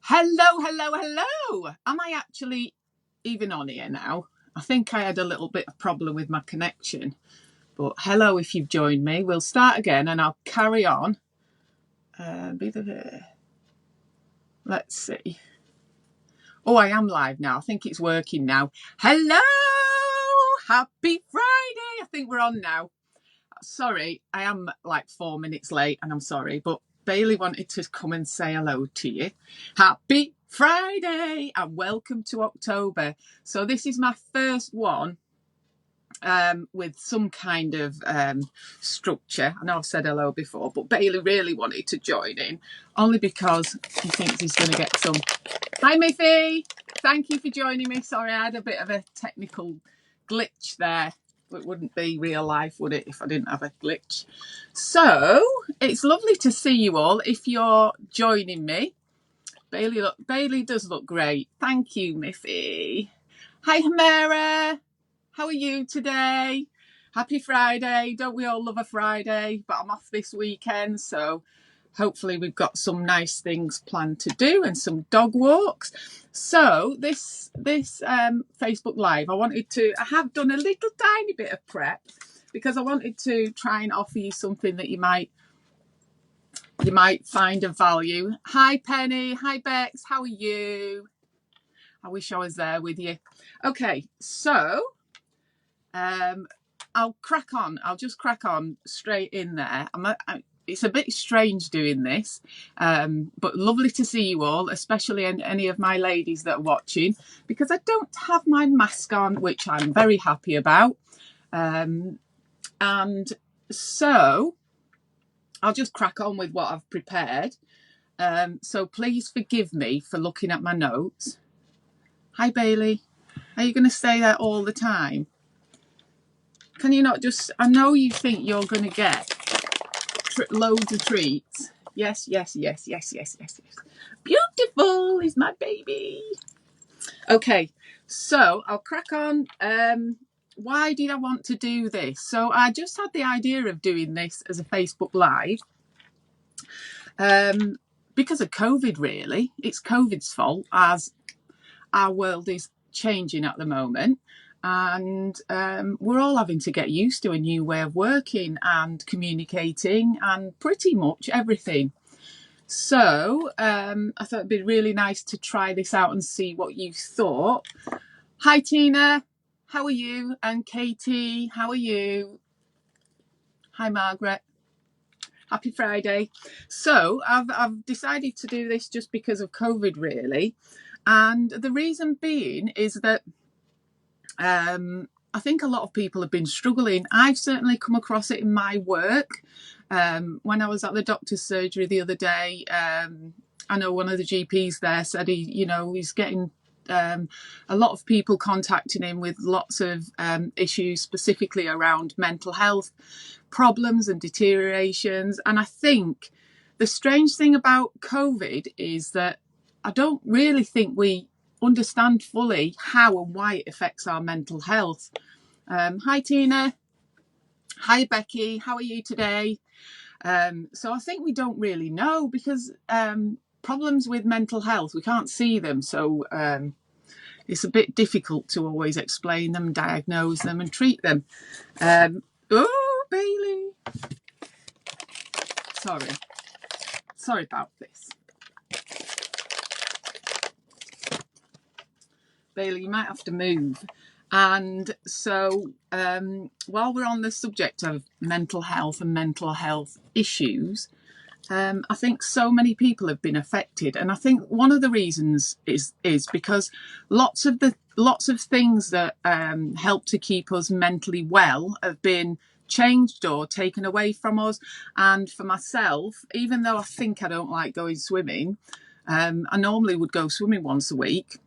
Hello. Am I actually even on here now? I think I had a little bit of problem with my connection. But hello if you've joined me. We'll start again and I'll carry on. Let's see. Oh, I am live now. I think it's working now. Hello! Happy Friday! I think we're on now. Sorry, I am like 4 minutes late and I'm sorry, but Bailey wanted to come and say hello to you. Happy Friday and welcome to October. So this is my first one with some kind of structure. I know I've said hello before, but Bailey really wanted to join in only because he thinks he's going to get some. Hi, Miffy. Thank you for joining me. Sorry, I had a bit of a technical glitch there. It wouldn't be real life, would it, if I didn't have a glitch? So it's lovely to see you all. If you're joining me, Bailey does look great. Thank you, Miffy. Hi, Hamera. How are you today? Happy Friday. Don't we all love a Friday? But I'm off this weekend, so hopefully we've got some nice things planned to do and some dog walks. So this Facebook Live, I have done a little tiny bit of prep because I wanted to try and offer you something that you might find of value. Hi Penny, hi Bex, how are you? I wish I was there with you. Okay, so I'll crack on. I'll just crack on straight in there. It's a bit strange doing this, but lovely to see you all, especially any of my ladies that are watching, because I don't have my mask on, which I'm very happy about. And so I'll just crack on with what I've prepared. So please forgive me for looking at my notes. Hi, Bailey. Are you going to stay there all the time? Can you not just... I know you think you're going to get loads of treats. Yes. Beautiful is my baby. Okay, so I'll crack on. Why did I want to do this? So I just had the idea of doing this as a Facebook Live because of COVID, really. It's COVID's fault, as our world is changing at the moment. And we're all having to get used to a new way of working and communicating and pretty much everything. So I thought it'd be really nice to try this out and see what you thought. Hi Tina, how are you? And Katie, how are you? Hi Margaret. Happy Friday. So I've decided to do this just because of COVID, really. And the reason being is that I think a lot of people have been struggling. I've certainly come across it in my work. When I was at the doctor's surgery the other day, I know one of the GPs there said he's getting a lot of people contacting him with lots of issues specifically around mental health problems and deteriorations. And I think the strange thing about COVID is that I don't really think we understand fully how and why it affects our mental health. Hi Tina. Hi Becky. How are you today? So I think we don't really know because problems with mental health, we can't see them. So it's a bit difficult to always explain them, diagnose them and treat them. Oh, Bailey. Sorry about this. Bailey, you might have to move. And so while we're on the subject of mental health and mental health issues, I think so many people have been affected. And I think one of the reasons is because lots of things that help to keep us mentally well have been changed or taken away from us. And for myself, even though I think I don't like going swimming, I normally would go swimming once a week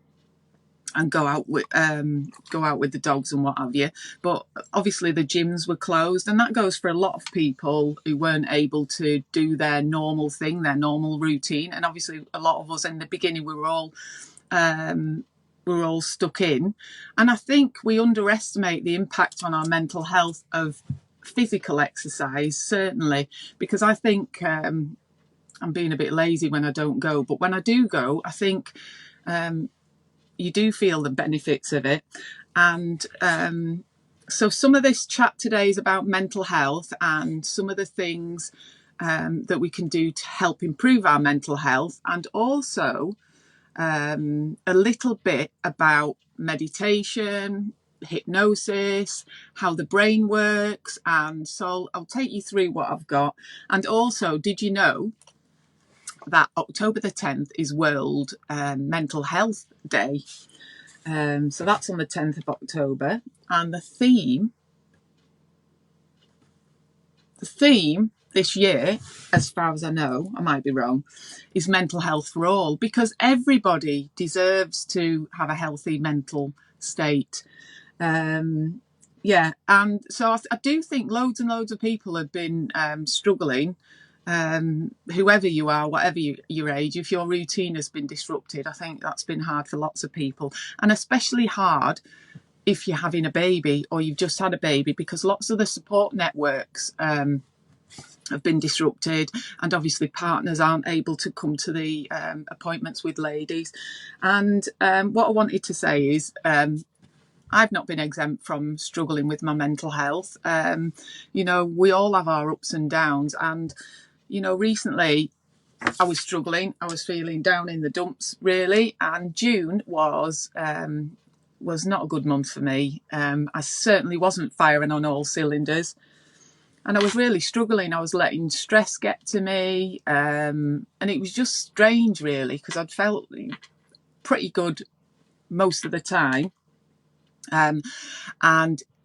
and go out with the dogs and what have you. But obviously the gyms were closed, and that goes for a lot of people who weren't able to do their normal thing, their normal routine. And obviously a lot of us in the beginning, we were all stuck in. And I think we underestimate the impact on our mental health of physical exercise, certainly, because I think I'm being a bit lazy when I don't go. But when I do go, I think you do feel the benefits of it. And so some of this chat today is about mental health and some of the things that we can do to help improve our mental health, and also a little bit about meditation, hypnosis, how the brain works. And so I'll take you through what I've got. And also, did you know that October the 10th is World Mental Health Day? So that's on the 10th of October. And the theme this year, as far as I know, I might be wrong, is mental health for all, because everybody deserves to have a healthy mental state. Yeah, and so I do think loads and loads of people have been struggling. Whoever you are, whatever your age, if your routine has been disrupted, I think that's been hard for lots of people, and especially hard if you're having a baby or you've just had a baby, because lots of the support networks have been disrupted, and obviously partners aren't able to come to the appointments with ladies. And what I wanted to say is I've not been exempt from struggling with my mental health. We all have our ups and downs, and recently I was struggling. I was feeling down in the dumps, really, and June was not a good month for me. I certainly wasn't firing on all cylinders, and I was really struggling. I was letting stress get to me, and it was just strange, really, because I'd felt pretty good most of the time. And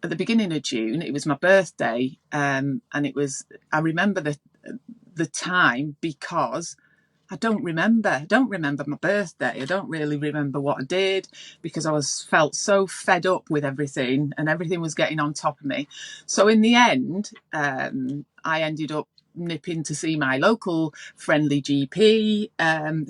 at the beginning of June, it was my birthday, and I remember the time because I don't remember my birthday. I don't really remember what I did, because I felt so fed up with everything, and everything was getting on top of me. So in the end, I ended up nipping to see my local friendly GP,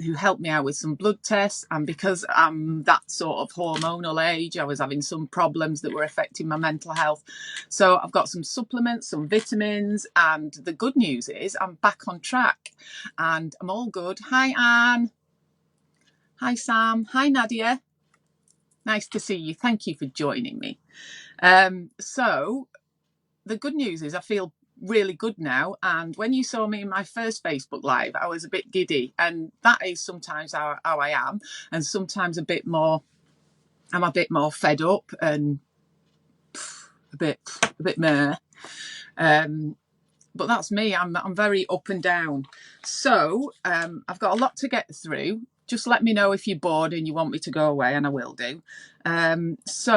who helped me out with some blood tests. And because I'm that sort of hormonal age, I was having some problems that were affecting my mental health. So I've got some supplements, some vitamins, and the good news is I'm back on track and I'm all good. Hi, Anne. Hi, Sam. Hi, Nadia. Nice to see you. Thank you for joining me. So the good news is I feel really good now. And when you saw me in my first Facebook Live, I was a bit giddy. And that is sometimes how I am. And sometimes I'm a bit more fed up and a bit meh. But that's me. I'm very up and down. So I've got a lot to get through. Just let me know if you're bored and you want me to go away, and I will do. There's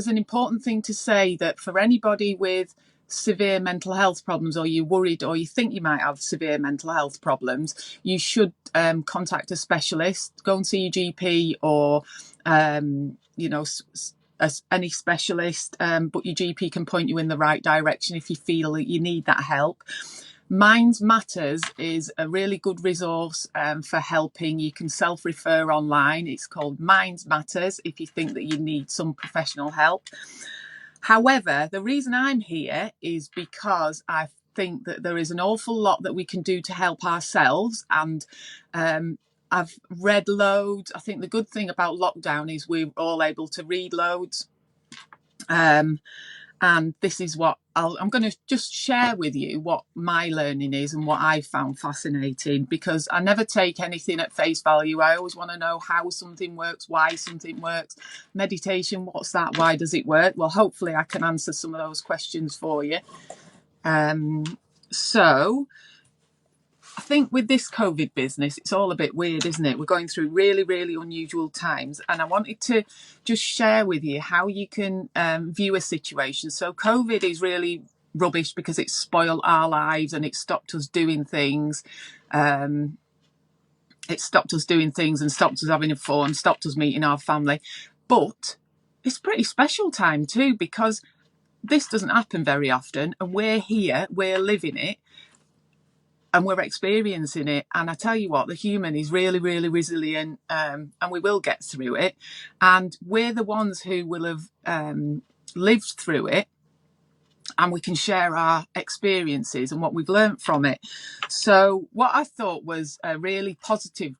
an important thing to say, that for anybody with severe mental health problems, or you're worried or you think you might have severe mental health problems, you should contact a specialist. Go and see your GP, or any specialist, but your GP can point you in the right direction if you feel that you need that help. Minds Matters is a really good resource for helping. You can self-refer online. It's called Minds Matters if you think that you need some professional help. However, the reason I'm here is because I think that there is an awful lot that we can do to help ourselves, and I've read loads. I think the good thing about lockdown is we're all able to read loads. And this is what I'm going to just share with you, what my learning is and what I found fascinating, because I never take anything at face value. I always want to know how something works, why something works. Meditation, what's that? Why does it work? Well, hopefully I can answer some of those questions for you. So I think with this COVID business, it's all a bit weird, isn't it? We're going through really, really unusual times. And I wanted to just share with you how you can view a situation. So COVID is really rubbish because it's spoiled our lives and it stopped us doing things. And stopped us having fun, stopped us meeting our family. But it's a pretty special time too, because this doesn't happen very often. And we're here, we're living it, and we're experiencing it. And I tell you what, the human is really, really resilient, and we will get through it. And we're the ones who will have lived through it. and we can share our experiences and what we've learned from it. So what I thought was a really positive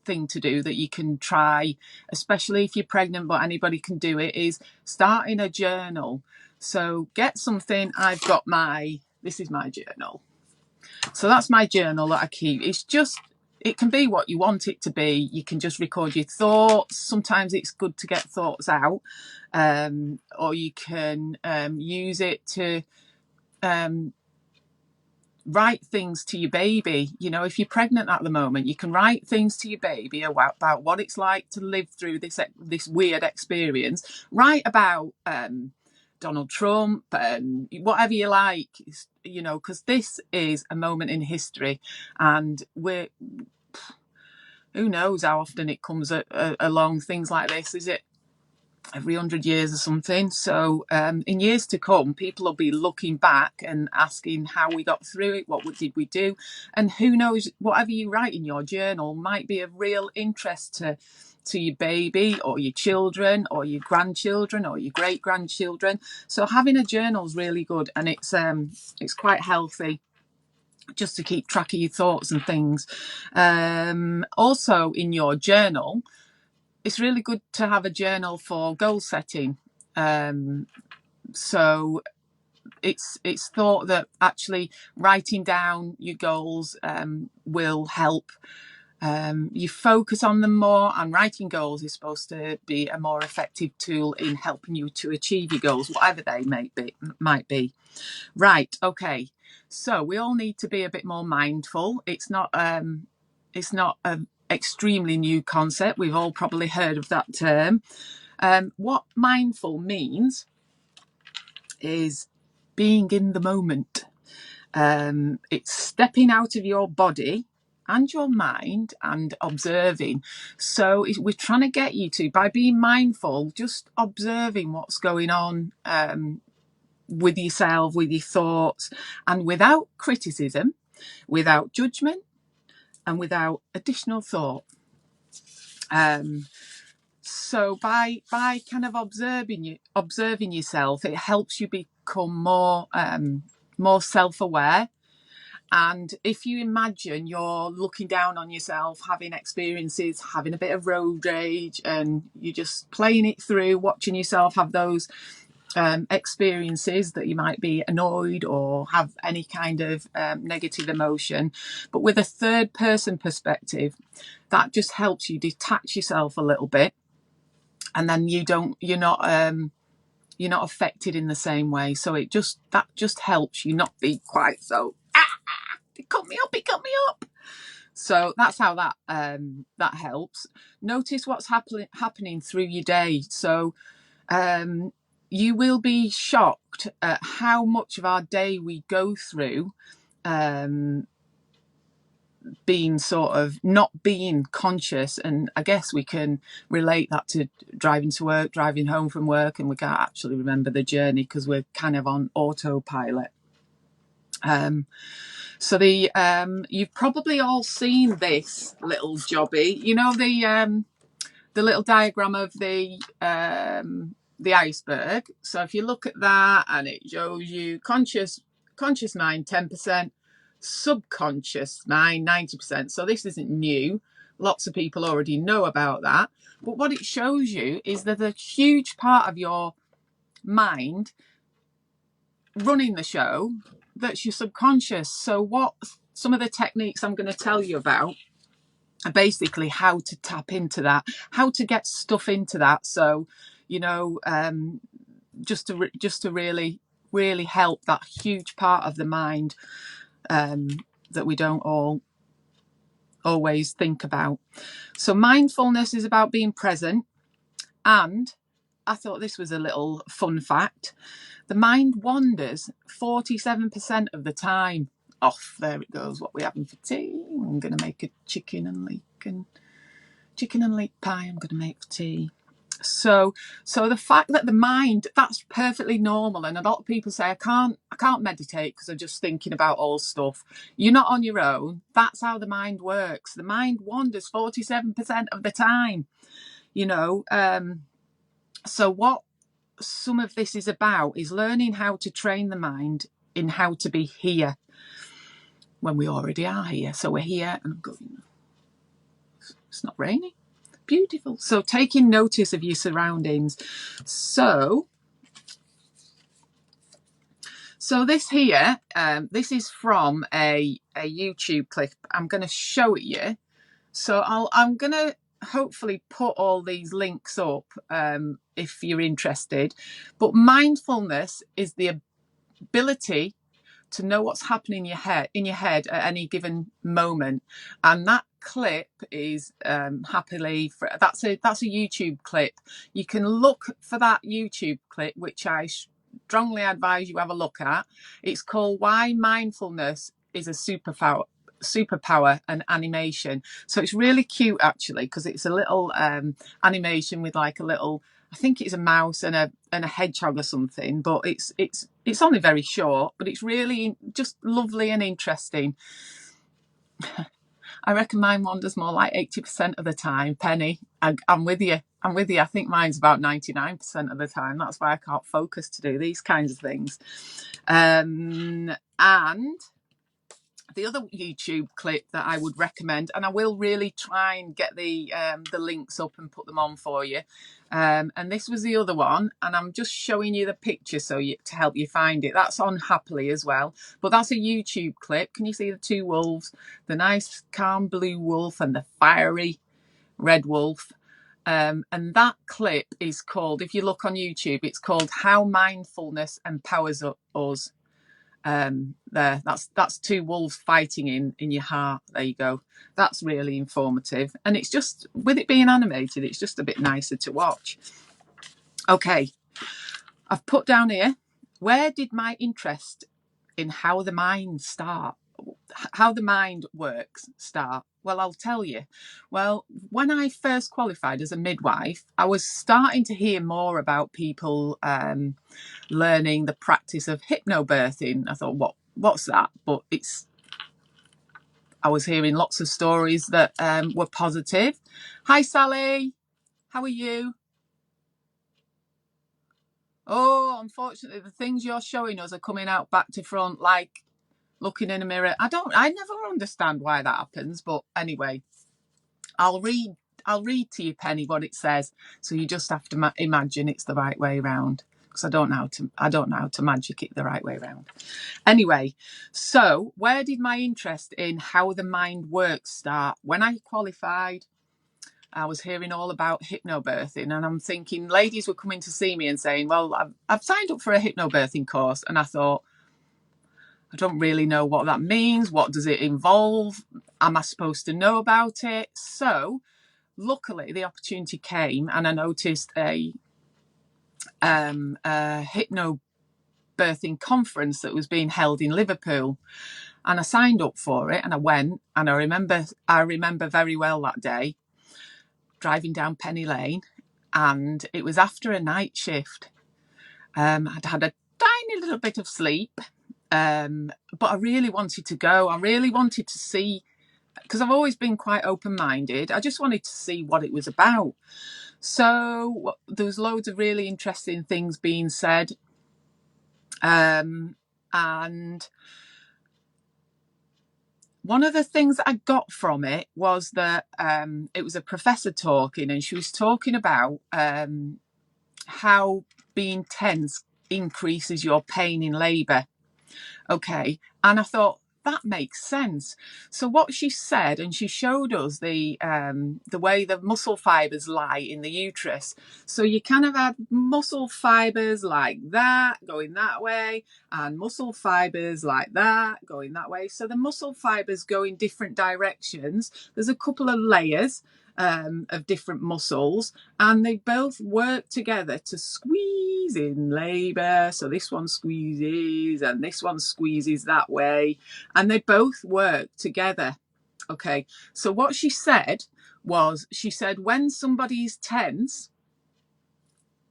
thing to do that you can try, especially if you're pregnant, but anybody can do it, is starting a journal. So get something. This is my journal. So that's my journal that I keep. It can be what you want it to be. You can just record your thoughts. Sometimes it's good to get thoughts out, or you can use it to write things to your baby. You know, if you're pregnant at the moment, you can write things to your baby about what it's like to live through this weird experience. Write about Donald Trump and whatever you like, you know, because this is a moment in history, and who knows how often it comes along, things like this. Is it every 100 years or something? So in years to come, people will be looking back and asking how we got through it, what did we do, and who knows, whatever you write in your journal might be of real interest to your baby or your children or your grandchildren or your great grandchildren. So having a journal is really good, and it's quite healthy just to keep track of your thoughts and things. Also in your journal, it's really good to have a journal for goal setting. So it's thought that actually writing down your goals will help you focus on them more, and writing goals is supposed to be a more effective tool in helping you to achieve your goals, whatever they might be. Right, okay. So we all need to be a bit more mindful. It's not an extremely new concept. We've all probably heard of that term. What mindful means is being in the moment. It's stepping out of your body and your mind and observing. So we're trying to get you to, by being mindful, just observing what's going on with yourself, with your thoughts, and without criticism, without judgment, and without additional thought. So by kind of observing yourself, it helps you become more self-aware. And if you imagine you're looking down on yourself, having experiences, having a bit of road rage, and you're just playing it through, watching yourself have those experiences that you might be annoyed or have any kind of negative emotion, but with a third person perspective, that just helps you detach yourself a little bit, and then you're not affected in the same way. So that just helps you not be quite so it cut me up. So that's how that helps. Notice what's happening through your day. So you will be shocked at how much of our day we go through being sort of not being conscious. And I guess we can relate that to driving to work, driving home from work, and we can't actually remember the journey because we're kind of on autopilot. So you've probably all seen this little jobby, you know, the little diagram of the iceberg. So if you look at that, and it shows you conscious mind 10%, subconscious mind 90%. So this isn't new. Lots of people already know about that. But what it shows you is that a huge part of your mind running the show, that's your subconscious. So what some of the techniques I'm going to tell you about are basically how to tap into that, how to get stuff into that. So, you know, just to really help that huge part of the mind that we don't always think about. So mindfulness is about being present, and I thought this was a little fun fact. The mind wanders 47% of the time. Off, there it goes. What we having for tea? I'm going to make a chicken and leek pie. I'm going to make for tea. So the fact that the mind, that's perfectly normal. And a lot of people say, I can't meditate because I'm just thinking about all stuff. You're not on your own. That's how the mind works. The mind wanders 47% of the time, you know. So what some of this is about is learning how to train the mind in how to be here when we already are here. So we're here and I'm going, it's not raining. Beautiful. So taking notice of your surroundings. So this here, this is from a YouTube clip. I'm going to show it you. So I'm going to hopefully put all these links up if you're interested. But mindfulness is the ability to know what's happening in your head at any given moment, and that clip is happily that's a YouTube clip. You can look for that YouTube clip, which I strongly advise you have a look at. It's called Why Mindfulness is a Superpower and Animation. So it's really cute actually, because it's a little animation with like a little, I think it's a mouse and a hedgehog or something, but it's only very short, but it's really just lovely and interesting. I reckon mine wanders more like 80% of the time. Penny, I'm with you. I think mine's about 99% of the time. That's why I can't focus to do these kinds of things. And the other YouTube clip that I would recommend, and I will really try and get the links up and put them on for you. And this was the other one, and I'm just showing you the picture to help you find it. That's on Happily as well, but that's a YouTube clip. Can you see the two wolves, the nice calm blue wolf and the fiery red wolf? And that clip is called, if you look on YouTube, it's called How Mindfulness Empowers Us. There, that's two wolves fighting in your heart. There you go. That's really informative, and it's just, with it being animated, it's just a bit nicer to watch. Okay, I've put down here, where did my interest in how the mind works start? Well, I'll tell you. Well, when I first qualified as a midwife, I was starting to hear more about people learning the practice of hypnobirthing. I thought, what's that? But I was hearing lots of stories that were positive. Hi, Sally. How are you? Oh, unfortunately, the things you're showing us are coming out back to front, like looking in a mirror. I never understand why that happens, but anyway, I'll read to you, Penny, what it says. So you just have to imagine it's the right way around, because I don't know how to magic it the right way around. Anyway, so where did my interest in how the mind works start? When I qualified, I was hearing all about hypnobirthing, and I'm thinking ladies were coming to see me and saying, well, I've signed up for a hypnobirthing course. And I thought, I don't really know what that means. What does it involve? Am I supposed to know about it? So luckily the opportunity came, and I noticed a hypnobirthing conference that was being held in Liverpool, and I signed up for it, and I went, and I remember very well that day driving down Penny Lane, and it was after a night shift. I'd had a tiny little bit of sleep, but I really wanted to go. I really wanted to see, because I've always been quite open-minded. I just wanted to see what it was about. So there was loads of really interesting things being said, and one of the things that I got from it was that it was a professor talking, and she was talking about how being tense increases your pain in labour. Okay, and I thought, that makes sense. So what she said, and she showed us the way the muscle fibers lie in the uterus. So you kind of had muscle fibers like that going that way, and muscle fibers like that going that way. So the muscle fibers go in different directions. There's a couple of layers of different muscles, and they both work together to squeeze in labour. So this one squeezes and this one squeezes that way, and they both work together. Okay, so what she said was, she said when somebody's tense,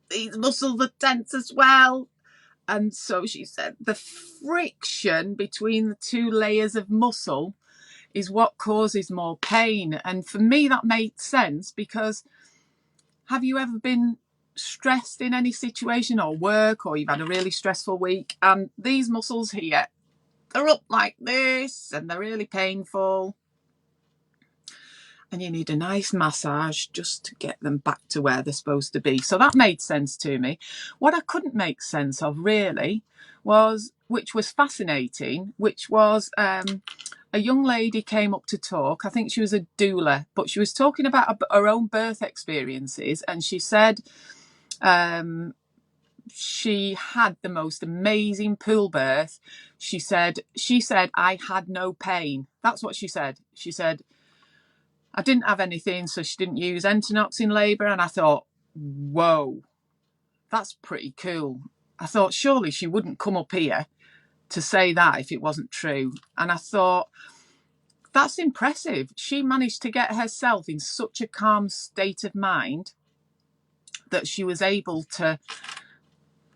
these muscles are tense as well. And so she said the friction between the two layers of muscle is what causes more pain. And for me, that made sense, because have you ever been stressed in any situation or work, or you've had a really stressful week, and these muscles here, they're up like this and they're really painful, and you need a nice massage just to get them back to where they're supposed to be. So that made sense to me. What I couldn't make sense of really was, which was fascinating, which was a young lady came up to talk. I think she was a doula, but she was talking about her own birth experiences, and she said she had the most amazing pool birth. She said I had no pain. That's what she said. She said I didn't have anything, so she didn't use Entonox in labour. And I thought, whoa, that's pretty cool. I thought surely she wouldn't come up here to say that if it wasn't true. And I thought, that's impressive. She managed to get herself in such a calm state of mind that she was able to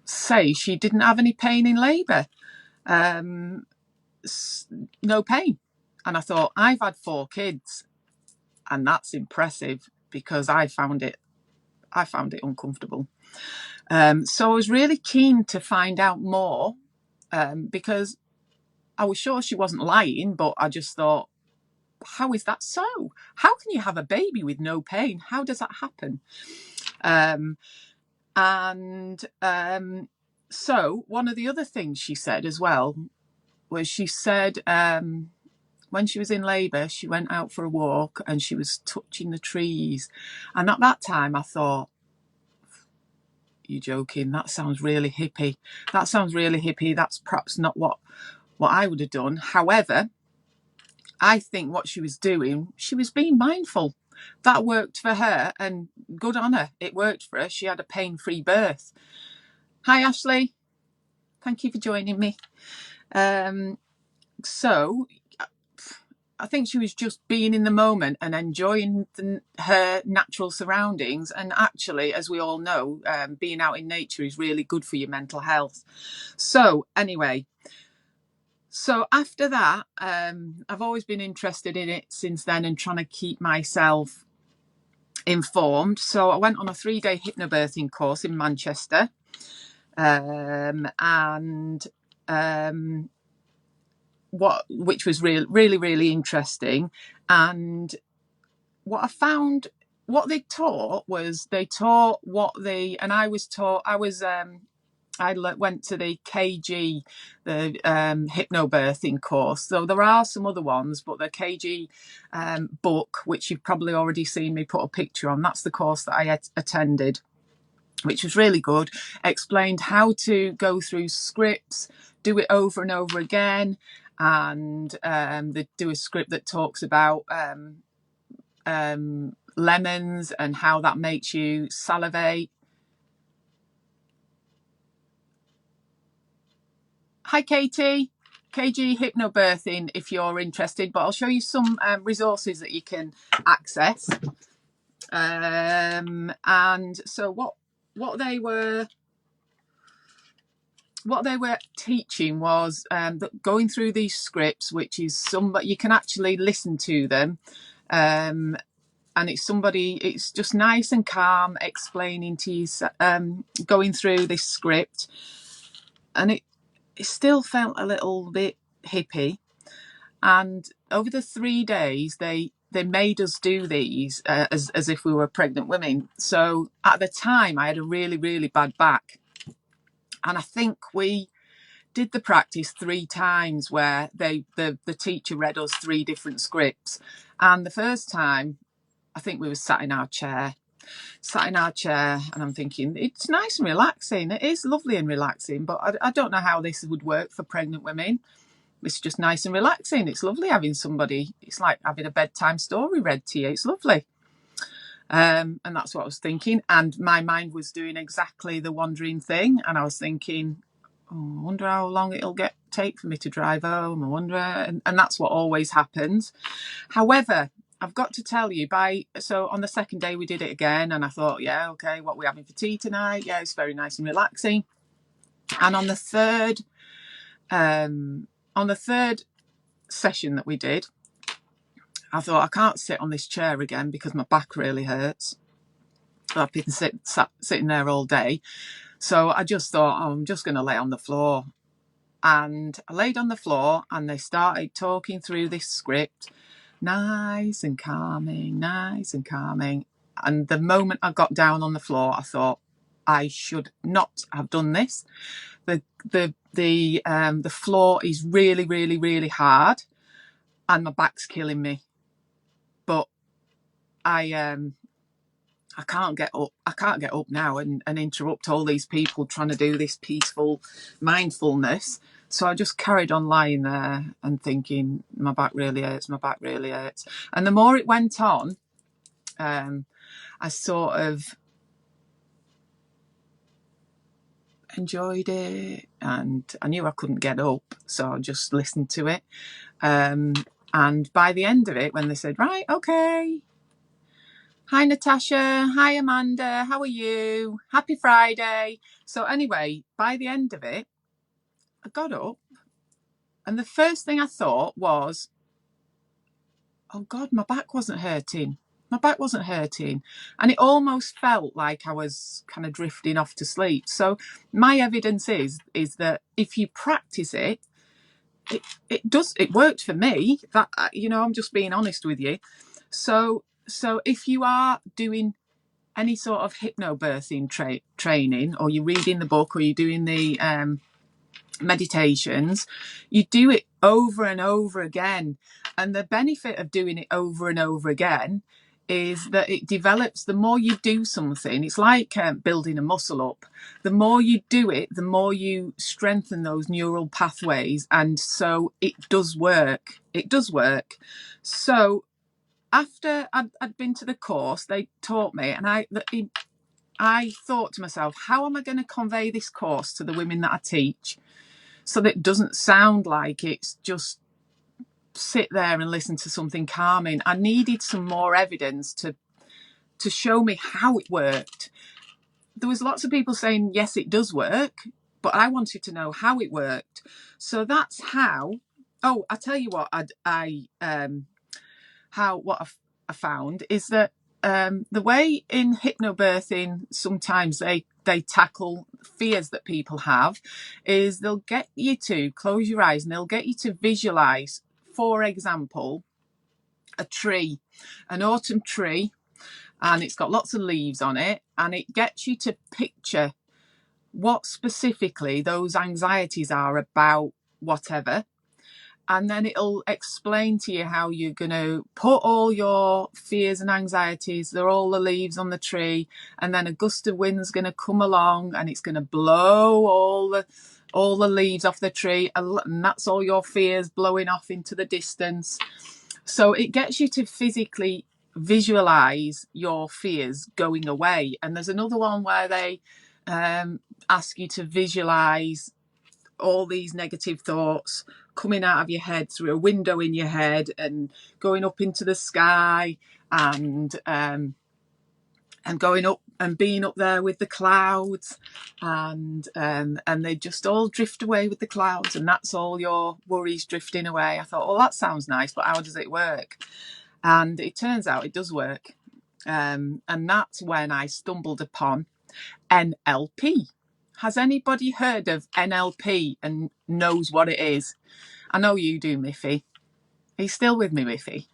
say she didn't have any pain in labour. No pain. And I thought, I've had 4 kids, and that's impressive, because I found it uncomfortable. So I was really keen to find out more, because I was sure she wasn't lying, but I just thought, how is that so? How can you have a baby with no pain? How does that happen? So one of the other things she said as well was, she said when she was in labour, she went out for a walk and she was touching the trees. And at that time I thought, you're joking, that sounds really hippie. That's perhaps not what I would have done. However, I think what she was doing, she was being mindful. That worked for her, and good on her. It worked for her. She had a pain-free birth. Hi, Ashley. Thank you for joining me. So I think she was just being in the moment and enjoying her natural surroundings. And actually, as we all know, being out in nature is really good for your mental health. So anyway, so after that, I've always been interested in it since then and trying to keep myself informed. So I went on a 3-day hypnobirthing course in Manchester, which was really interesting. And what I found, what they taught was, I went to the KG, the hypnobirthing course. So there are some other ones, but the KG book, which you've probably already seen me put a picture on, that's the course that I attended, which was really good. Explained how to go through scripts, do it over and over again, and they do a script that talks about lemons and how that makes you salivate. Hi, Katie. KG Hypnobirthing, if you're interested, but I'll show you some resources that you can access. And so what they were teaching was going through these scripts, which is you can actually listen to them, and it's just nice and calm explaining to you, going through this script, and it still felt a little bit hippie. And over the 3 days, they made us do these as if we were pregnant women. So at the time, I had a really bad back, and I think we did the practice 3 times where the teacher read us 3 different scripts. And the first time, I think we were sat in our chair, and I'm thinking, it's nice and relaxing. It is lovely and relaxing, but I don't know how this would work for pregnant women. It's just nice and relaxing. It's lovely having somebody. It's like having a bedtime story read to you. It's lovely. And that's what I was thinking. And my mind was doing exactly the wandering thing. And I was thinking, oh, I wonder how long it'll take for me to drive home. I wonder. And that's what always happens. However, I've got to tell you, so on the second day we did it again, and I thought, yeah, okay, what are we having for tea tonight? Yeah, it's very nice and relaxing. And on the third session that we did, I thought, I can't sit on this chair again because my back really hurts. I've been sitting there all day. So I just thought, oh, I'm just going to lay on the floor. And I laid on the floor and they started talking through this script. Nice and calming, nice and calming. And the moment I got down on the floor, I thought, I should not have done this. The floor is really, really, really hard and my back's killing me. But I can't get up. I can't get up now and interrupt all these people trying to do this peaceful mindfulness. So I just carried on lying there and thinking, my back really hurts, my back really hurts. And the more it went on, I sort of enjoyed it, and I knew I couldn't get up, so I just listened to it. And by the end of it, when they said, right, okay, hi Natasha, hi Amanda, how are you? Happy Friday. So anyway, by the end of it, I got up, and the first thing I thought was, oh God, my back wasn't hurting. My back wasn't hurting. And it almost felt like I was kind of drifting off to sleep. So my evidence is that if you practice it, it worked for me. That, you know, I'm just being honest with you. So if you are doing any sort of hypnobirthing training, or you're reading the book, or you're doing the meditations, you do it over and over again. And the benefit of doing it over and over again is that it develops. The more you do something, it's like building a muscle up. The more you do it, the more you strengthen those neural pathways. And so it does work. It does work. So after I'd been to the course, they taught me, and I thought to myself, how am I going to convey this course to the women that I teach so that it doesn't sound like it's just sit there and listen to something calming? I needed some more evidence to show me how it worked. There was lots of people saying, yes, it does work, but I wanted to know how it worked. So that's how. Oh, I tell you what, I found is that the way in hypnobirthing sometimes they tackle fears that people have is they'll get you to close your eyes and they'll get you to visualize, for example, a tree, an autumn tree, and it's got lots of leaves on it, and it gets you to picture what specifically those anxieties are about whatever. And then it'll explain to you how you're going to put all your fears and anxieties, they're all the leaves on the tree, and then a gust of wind's going to come along and it's going to blow all the leaves off the tree, and that's all your fears blowing off into the distance. So it gets you to physically visualize your fears going away. And there's another one where they ask you to visualize all these negative thoughts coming out of your head through a window in your head and going up into the sky, and going up and being up there with the clouds, and they just all drift away with the clouds, and that's all your worries drifting away. I thought, well, that sounds nice, but how does it work? And it turns out it does work. And that's when I stumbled upon NLP. Has anybody heard of NLP and knows what it is? I know you do, Miffy. Are you still with me, Miffy?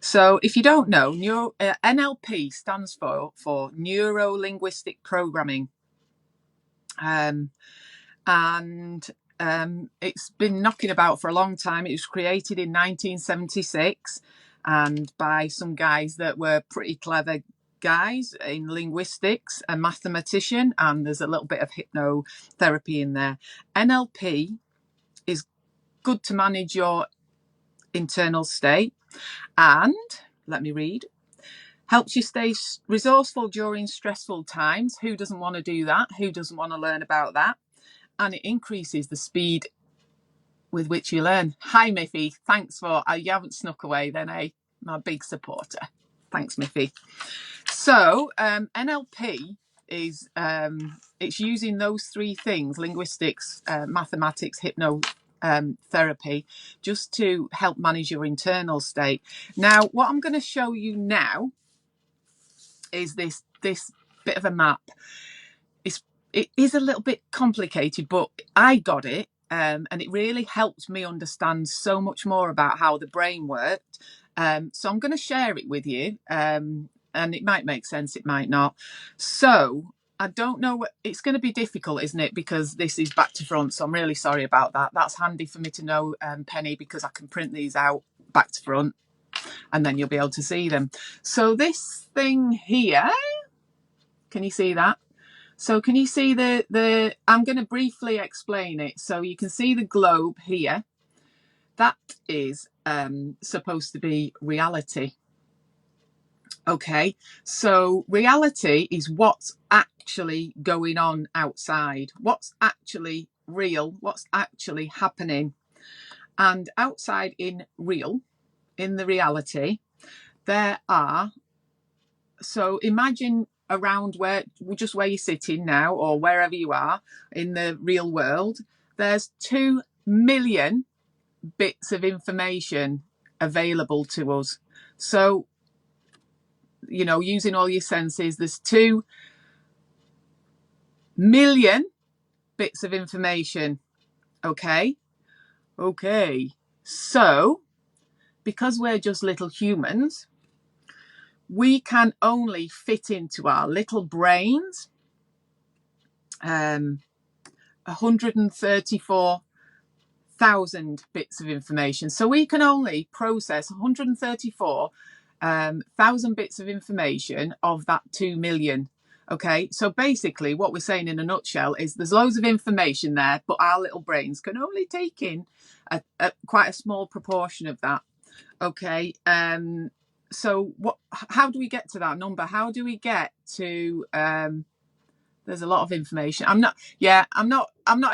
So if you don't know, NLP stands for Neuro-Linguistic Programming. And it's been knocking about for a long time. It was created in 1976 and by some guys that were pretty clever guys in linguistics, a mathematician, and there's a little bit of hypnotherapy in there. NLP is good to manage your internal state, and let me read, helps you stay resourceful during stressful times. Who doesn't want to do that? Who doesn't want to learn about that? And it increases the speed with which you learn. Hi Miffy, thanks for you haven't snuck away then, eh? My big supporter. Thanks Miffy. So NLP is it's using those three things: linguistics, mathematics, hypnotherapy, just to help manage your internal state. Now, what I'm going to show you now is this this bit of a map. It is a little bit complicated, but I got it, and it really helped me understand so much more about how the brain worked. So I'm going to share it with you, and it might make sense, it might not. So I don't know, it's going to be difficult, isn't it? Because this is back to front, so I'm really sorry about that. That's handy for me to know, Penny, because I can print these out back to front, and then you'll be able to see them. So this thing here, can you see that? So can you see I'm going to briefly explain it. So you can see the globe here. That is supposed to be reality. Okay, so reality is what's actually going on outside, what's actually real, what's actually happening. And outside in the reality, there are, so imagine around where you're sitting now, or wherever you are in the real world, there's 2 million bits of information available to us. So, you know, using all your senses, there's 2 million bits of information. Okay. So because we're just little humans, we can only fit into our little brains 134,000 bits of information. So we can only process 134,000 bits of information of that 2 million. Okay, so basically what we're saying in a nutshell is there's loads of information there, but our little brains can only take in quite a small proportion of that. Okay, so how do we get to that number? How do we get to there's a lot of information. I'm not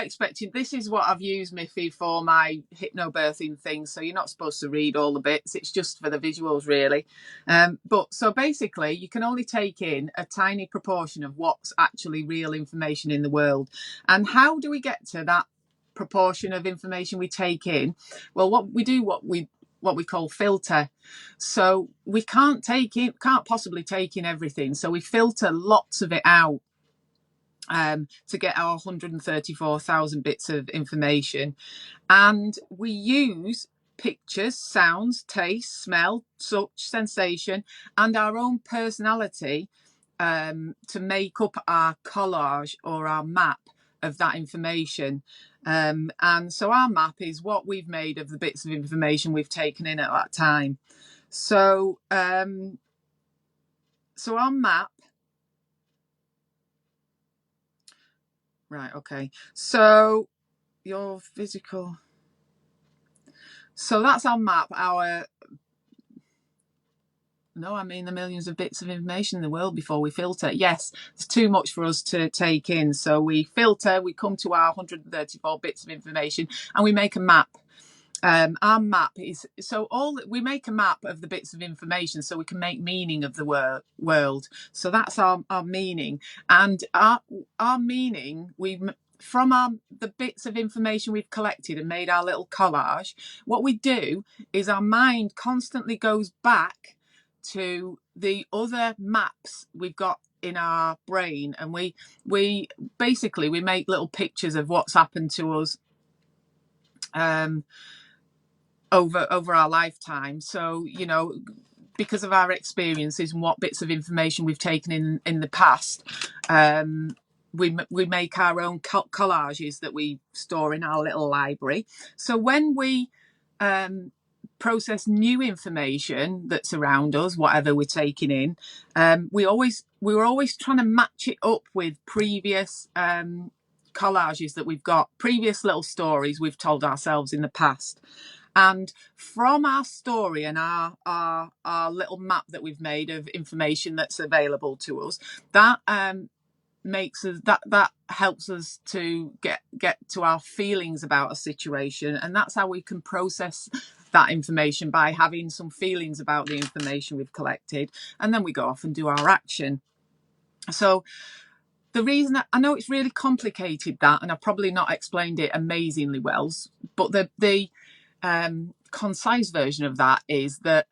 expecting, this is what I've used Miffy for my hypnobirthing thing, so you're not supposed to read all the bits, it's just for the visuals really. But so basically you can only take in a tiny proportion of what's actually real information in the world. And how do we get to that proportion of information we take in? Well, what we call filter. So we can't possibly take in everything, so we filter lots of it out to get our 134,000 bits of information. And we use pictures, sounds, taste, smell, touch, sensation, and our own personality to make up our collage or our map of that information. And so our map is what we've made of the bits of information we've taken in at that time. So our map, right, okay, so your physical, so that's our map, the millions of bits of information in the world before we filter. Yes, it's too much for us to take in, so we filter, we come to our 134 bits of information and we make a map. Our map is, we make a map of the bits of information so we can make meaning of the world. So that's our meaning. And our meaning, from the bits of information we've collected and made our little collage, what we do is our mind constantly goes back to the other maps we've got in our brain, and we basically make little pictures of what's happened to us over our lifetime. So, you know, because of our experiences and what bits of information we've taken in the past, we make our own collages that we store in our little library. So when we process new information that's around us, whatever we're taking in, we were always trying to match it up with previous collages that we've got, previous little stories we've told ourselves in the past. And from our story and our little map that we've made of information that's available to us, that makes us, that helps us to get to our feelings about a situation, and that's how we can process that information, by having some feelings about the information we've collected, and then we go off and do our action. So the reason that I know it's really complicated, that, and I've probably not explained it amazingly well, but the concise version of that is that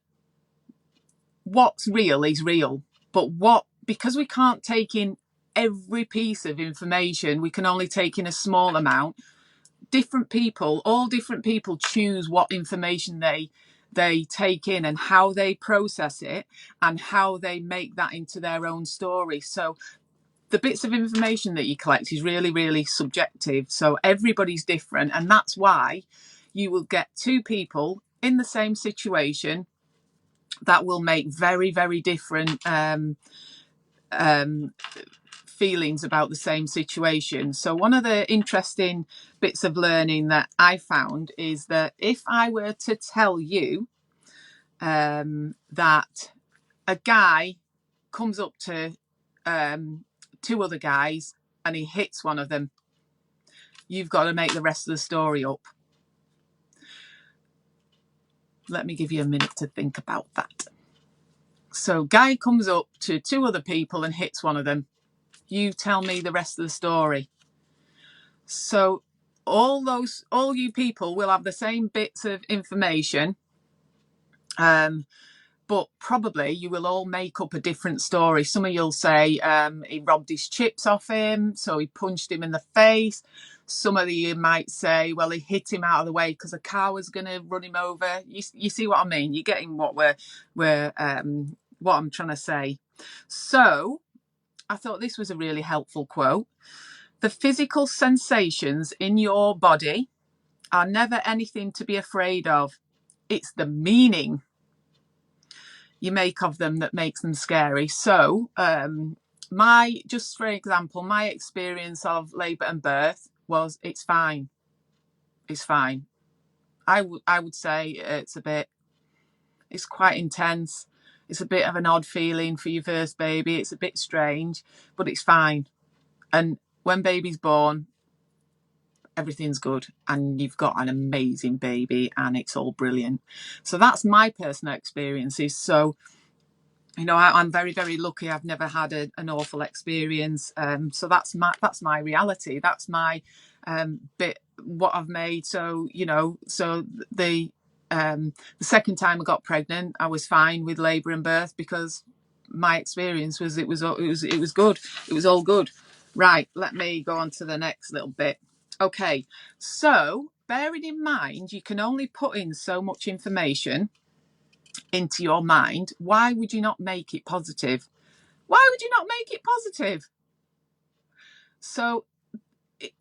what's real is real, but what because we can't take in every piece of information, we can only take in a small amount. All different people choose what information they take in and how they process it and how they make that into their own story. So the bits of information that you collect is really, really subjective. So everybody's different, and that's why you will get two people in the same situation that will make very, very different feelings about the same situation. So one of the interesting bits of learning that I found is that if I were to tell you that a guy comes up to two other guys and he hits one of them, you've got to make the rest of the story up. Let me give you a minute to think about that. So guy comes up to two other people and hits one of them. You tell me the rest of the story. So all you people will have the same bits of information, but probably you will all make up a different story. Some of you'll say he robbed his chips off him, so he punched him in the face. Some of you might say, well, he hit him out of the way because a car was going to run him over. You see what I mean? You're getting what what I'm trying to say. So I thought this was a really helpful quote. The physical sensations in your body are never anything to be afraid of. It's the meaning you make of them that makes them scary. So just for example, my experience of labour and birth was it's fine. It's fine. I would say it's quite intense. It's a bit of an odd feeling for your first baby. It's a bit strange, but it's fine. And when baby's born, everything's good and you've got an amazing baby and it's all brilliant. So that's my personal experiences. So I'm very, very lucky. I've never had an awful experience. So that's my reality. That's my bit what I've made. So the second time I got pregnant, I was fine with labour and birth because my experience was it was good. It was all good. Right. Let me go on to the next little bit. Okay. So bearing in mind, you can only put in so much information into your mind. Why would you not make it positive? Why would you not make it positive? So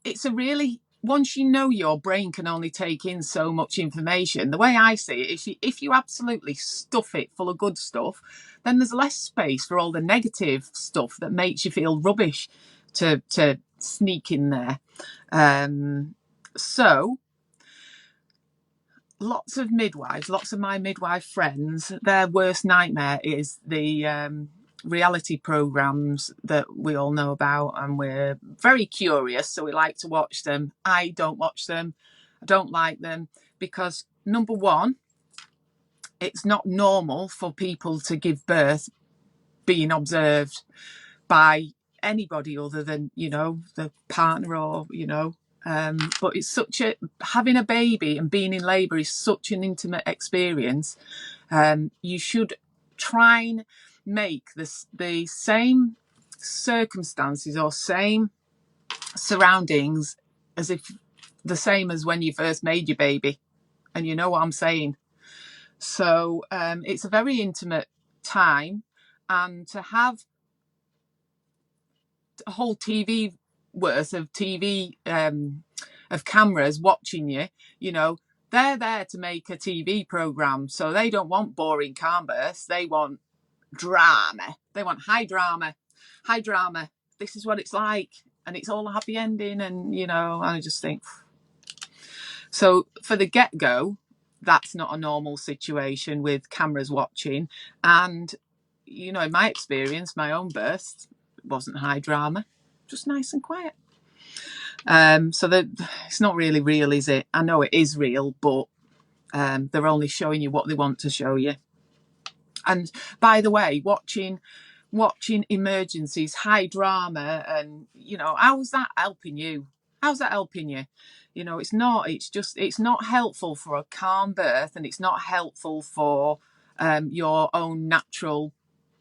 it's a really, once you know your brain can only take in so much information, the way I see it, if you absolutely stuff it full of good stuff, then there's less space for all the negative stuff that makes you feel rubbish to sneak in there. So lots of my midwife friends, their worst nightmare is the reality programs that we all know about, and we're very curious, so we like to watch them. I don't watch them. I don't like them because, number one, it's not normal for people to give birth being observed by anybody other than, the partner or, but it's having a baby and being in labour is such an intimate experience. You should try and make the same circumstances or same surroundings as if the same as when you first made your baby. And you know what I'm saying? So it's a very intimate time, and to have a whole TV worth of of cameras watching you, they're there to make a TV program. So they don't want boring calm births. They want drama. They want high drama. This is what it's like, and it's all a happy ending. And I just think, so for the get-go, that's not a normal situation with cameras watching. And in my experience, my own birth wasn't high drama, just nice and quiet. So it's not really real, is it? I know it is real, but they're only showing you what they want to show you. And by the way, watching emergencies, high drama, and how's that helping you? How's that helping you? It's not. It's not helpful for a calm birth, and it's not helpful for your own natural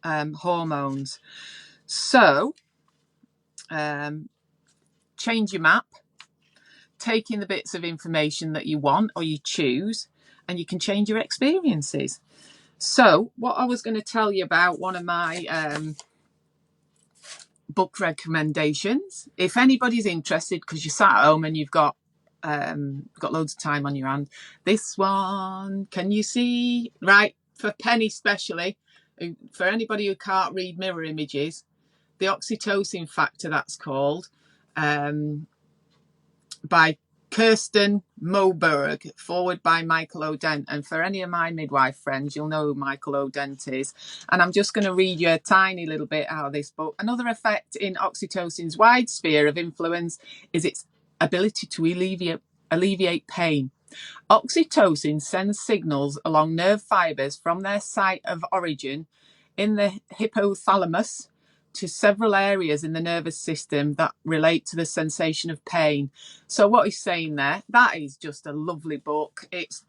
hormones. So change your map, take in the bits of information that you want or you choose, and you can change your experiences. So what I was going to tell you about, one of my book recommendations, if anybody's interested, because you're sat at home and you've got loads of time on your hand, this one, can you see? Right, for Penny especially, for anybody who can't read mirror images, The Oxytocin Factor, that's called, by Kirsten Moberg, forward by Michael O'Dent. And for any of my midwife friends, you'll know who Michael O'Dent is. And I'm just going to read you a tiny little bit out of this book. Another effect in oxytocin's wide sphere of influence is its ability to alleviate pain. Oxytocin sends signals along nerve fibers from their site of origin in the hypothalamus to several areas in the nervous system that relate to the sensation of pain. So what he's saying there, that is just a lovely book. It's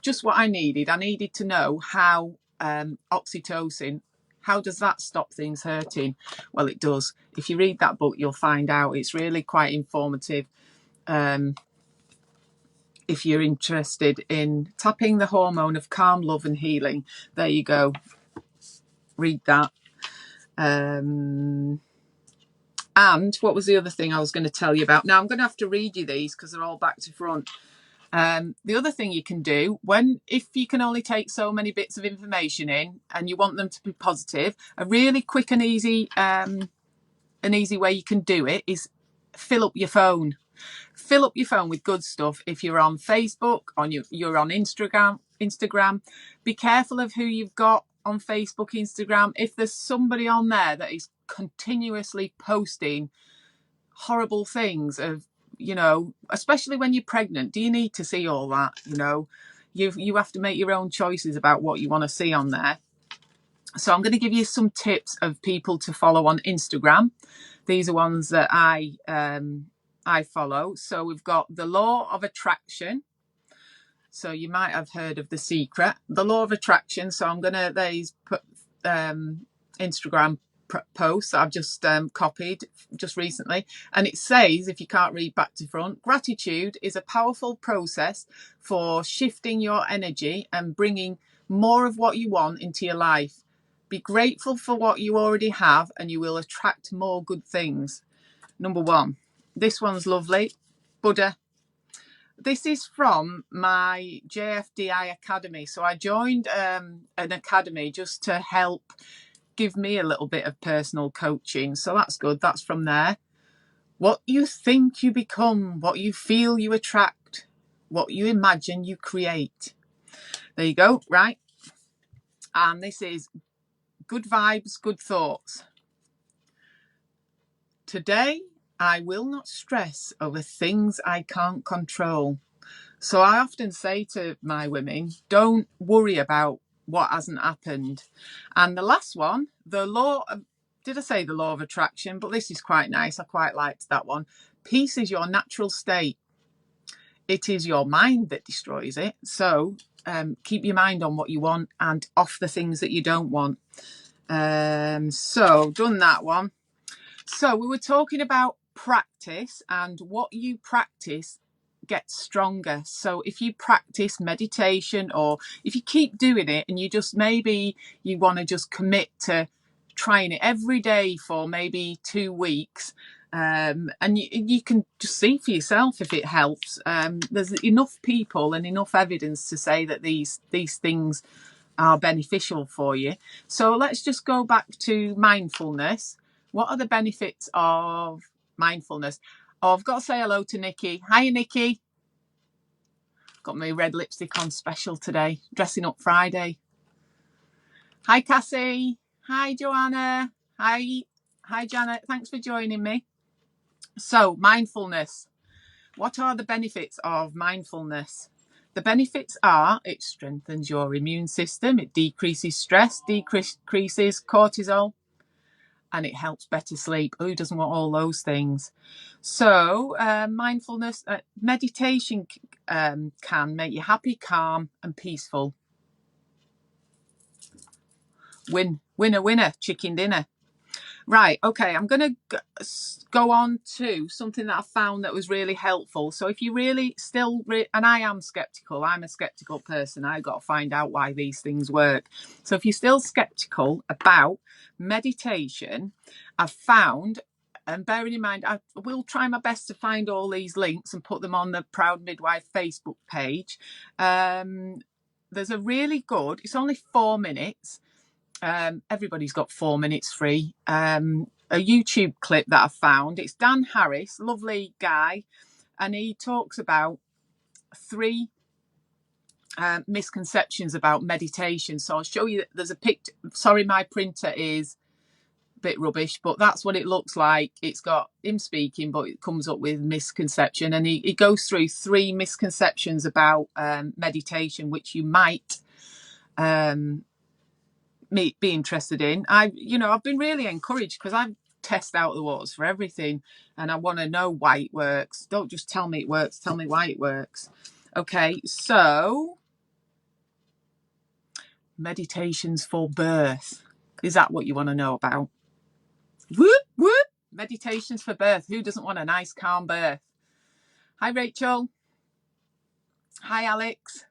just what I needed. I needed to know how oxytocin, how does that stop things hurting? Well, it does. If you read that book, you'll find out. It's really quite informative. If you're interested in tapping the hormone of calm, love and healing, there you go. Read that. And what was the other thing I was going to tell you about? Now I'm going to have to read you these because they're all back to front. The other thing you can do, if you can only take so many bits of information in and you want them to be positive, a really quick and easy way you can do it is fill up your phone. Fill up your phone with good stuff. If you're on Facebook, you're on Instagram, be careful of who you've got on Facebook, Instagram. If there's somebody on there that is continuously posting horrible things of, especially when you're pregnant, do you need to see all that? You have to make your own choices about what you want to see on there. So I'm going to give you some tips of people to follow on Instagram. These are ones that I follow. So we've got the Law of Attraction. So you might have heard of The Secret, the Law of Attraction. So I'm going to, there's Instagram posts I've just copied just recently. And it says, if you can't read back to front, gratitude is a powerful process for shifting your energy and bringing more of what you want into your life. Be grateful for what you already have and you will attract more good things. Number 1. This one's lovely. Buddha. This is from my JFDI Academy. So I joined an academy just to help give me a little bit of personal coaching. So that's good. That's from there. What you think you become, what you feel you attract, what you imagine you create. There you go. Right. And this is good vibes, good thoughts. Today, I will not stress over things I can't control. So I often say to my women, don't worry about what hasn't happened. And the last one, did I say the law of attraction? But this is quite nice. I quite liked that one. Peace is your natural state. It is your mind that destroys it. So keep your mind on what you want and off the things that you don't want. So done that one. So we were talking about practice, and what you practice gets stronger. So if you practice meditation, or if you keep doing it and you just, maybe you want to just commit to trying it every day for maybe 2 weeks, and you can just see for yourself if it helps. There's enough people and enough evidence to say that these things are beneficial for you. So let's just go back to mindfulness. What are the benefits of mindfulness? Oh, I've got to say hello to Nikki. Hi, Nikki. Got my red lipstick on special today. Dressing up Friday. Hi, Cassie. Hi, Joanna. Hi, Janet. Thanks for joining me. So, mindfulness. What are the benefits of mindfulness? The benefits are it strengthens your immune system, it decreases stress, decreases cortisol, and it helps better sleep. Who doesn't want all those things? So mindfulness, meditation can make you happy, calm and peaceful. Winner, chicken dinner. Right, okay, I'm going to go on to something that I found that was really helpful. So if you really still, and I am skeptical, I'm a skeptical person, I've got to find out why these things work. So if you're still skeptical about meditation, I've found, and bearing in mind, I will try my best to find all these links and put them on the Proud Midwife Facebook page. There's a really good, it's only 4 minutes. Everybody's got 4 minutes free. A YouTube clip that I found. It's Dan Harris, lovely guy, and he talks about 3 misconceptions about meditation. So I'll show you. There's a picture. Sorry, my printer is a bit rubbish, but that's what it looks like. It's got him speaking, but it comes up with misconception, and he goes through 3 misconceptions about meditation, which you might be interested in. I've been really encouraged because I've tested out the waters for everything, and I want to know why it works. Don't just tell me it works, tell me why it works. Okay, so meditations for birth. Is that what you want to know about? Whoop, whoop. Meditations for birth. Who doesn't want a nice, calm birth? Hi, Rachel. Hi, Alex.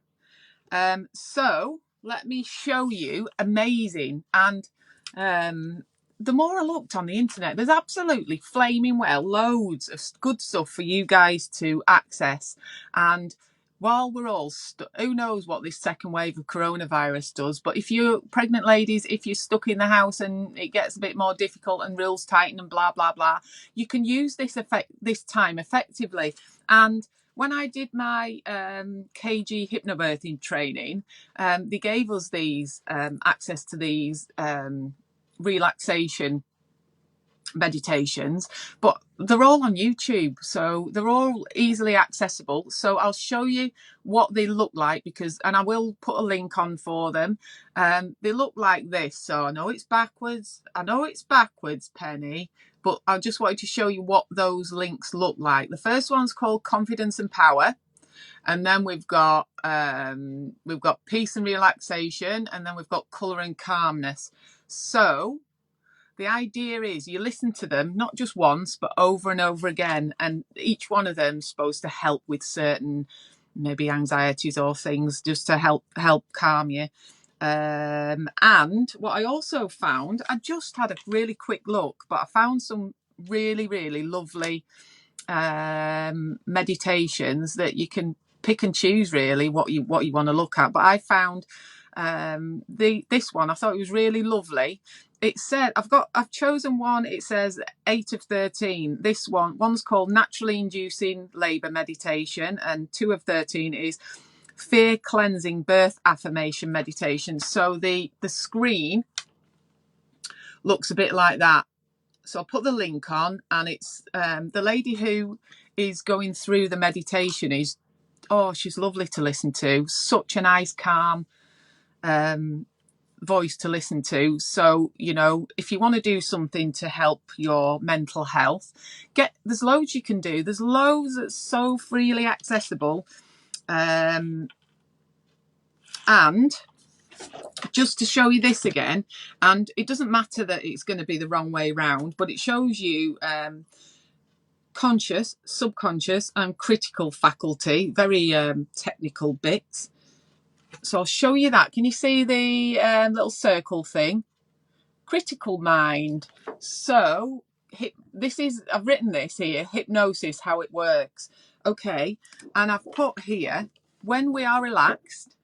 So let me show you. Amazing. And the more I looked on the internet, there's absolutely flaming well loads of good stuff for you guys to access. And while we're all who knows what this second wave of coronavirus does, but if you're pregnant ladies, if you're stuck in the house and it gets a bit more difficult and rules tighten and blah blah blah, you can use this time effectively. And when I did my KG hypnobirthing training, they gave us these access to these relaxation meditations, but they're all on YouTube, so they're all easily accessible. So I'll show you what they look like, and I will put a link on for them. They look like this. So I know it's backwards, Penny, but I just wanted to show you what those links look like. The first one's called Confidence and Power, and then we've got Peace and Relaxation, and then we've got Colour and Calmness. So the idea is you listen to them not just once but over and over again, and each one of them is supposed to help with certain maybe anxieties or things, just to help calm you. And what I also found, I just had a really quick look, but I found some really, really lovely meditations that you can pick and choose really what you want to look at. But I found this one, I thought it was really lovely. It said, I've chosen one. It says 8 of 13. This one's called Naturally Inducing Labour Meditation, and 2 of 13 is Fear Cleansing Birth Affirmation Meditation. So the screen looks a bit like that. So I'll put the link on, and it's the lady who is going through the meditation is, she's lovely to listen to. Such a nice, calm voice to listen to. So, if you want to do something to help your mental health, there's loads you can do. There's loads that's so freely accessible. And just to show you this again, and it doesn't matter that it's going to be the wrong way round, but it shows you conscious, subconscious, and critical faculty, very technical bits. So I'll show you that. Can you see the little circle thing? Critical mind. So I've written this here, hypnosis, how it works. Okay, and I've put here, when we are relaxed,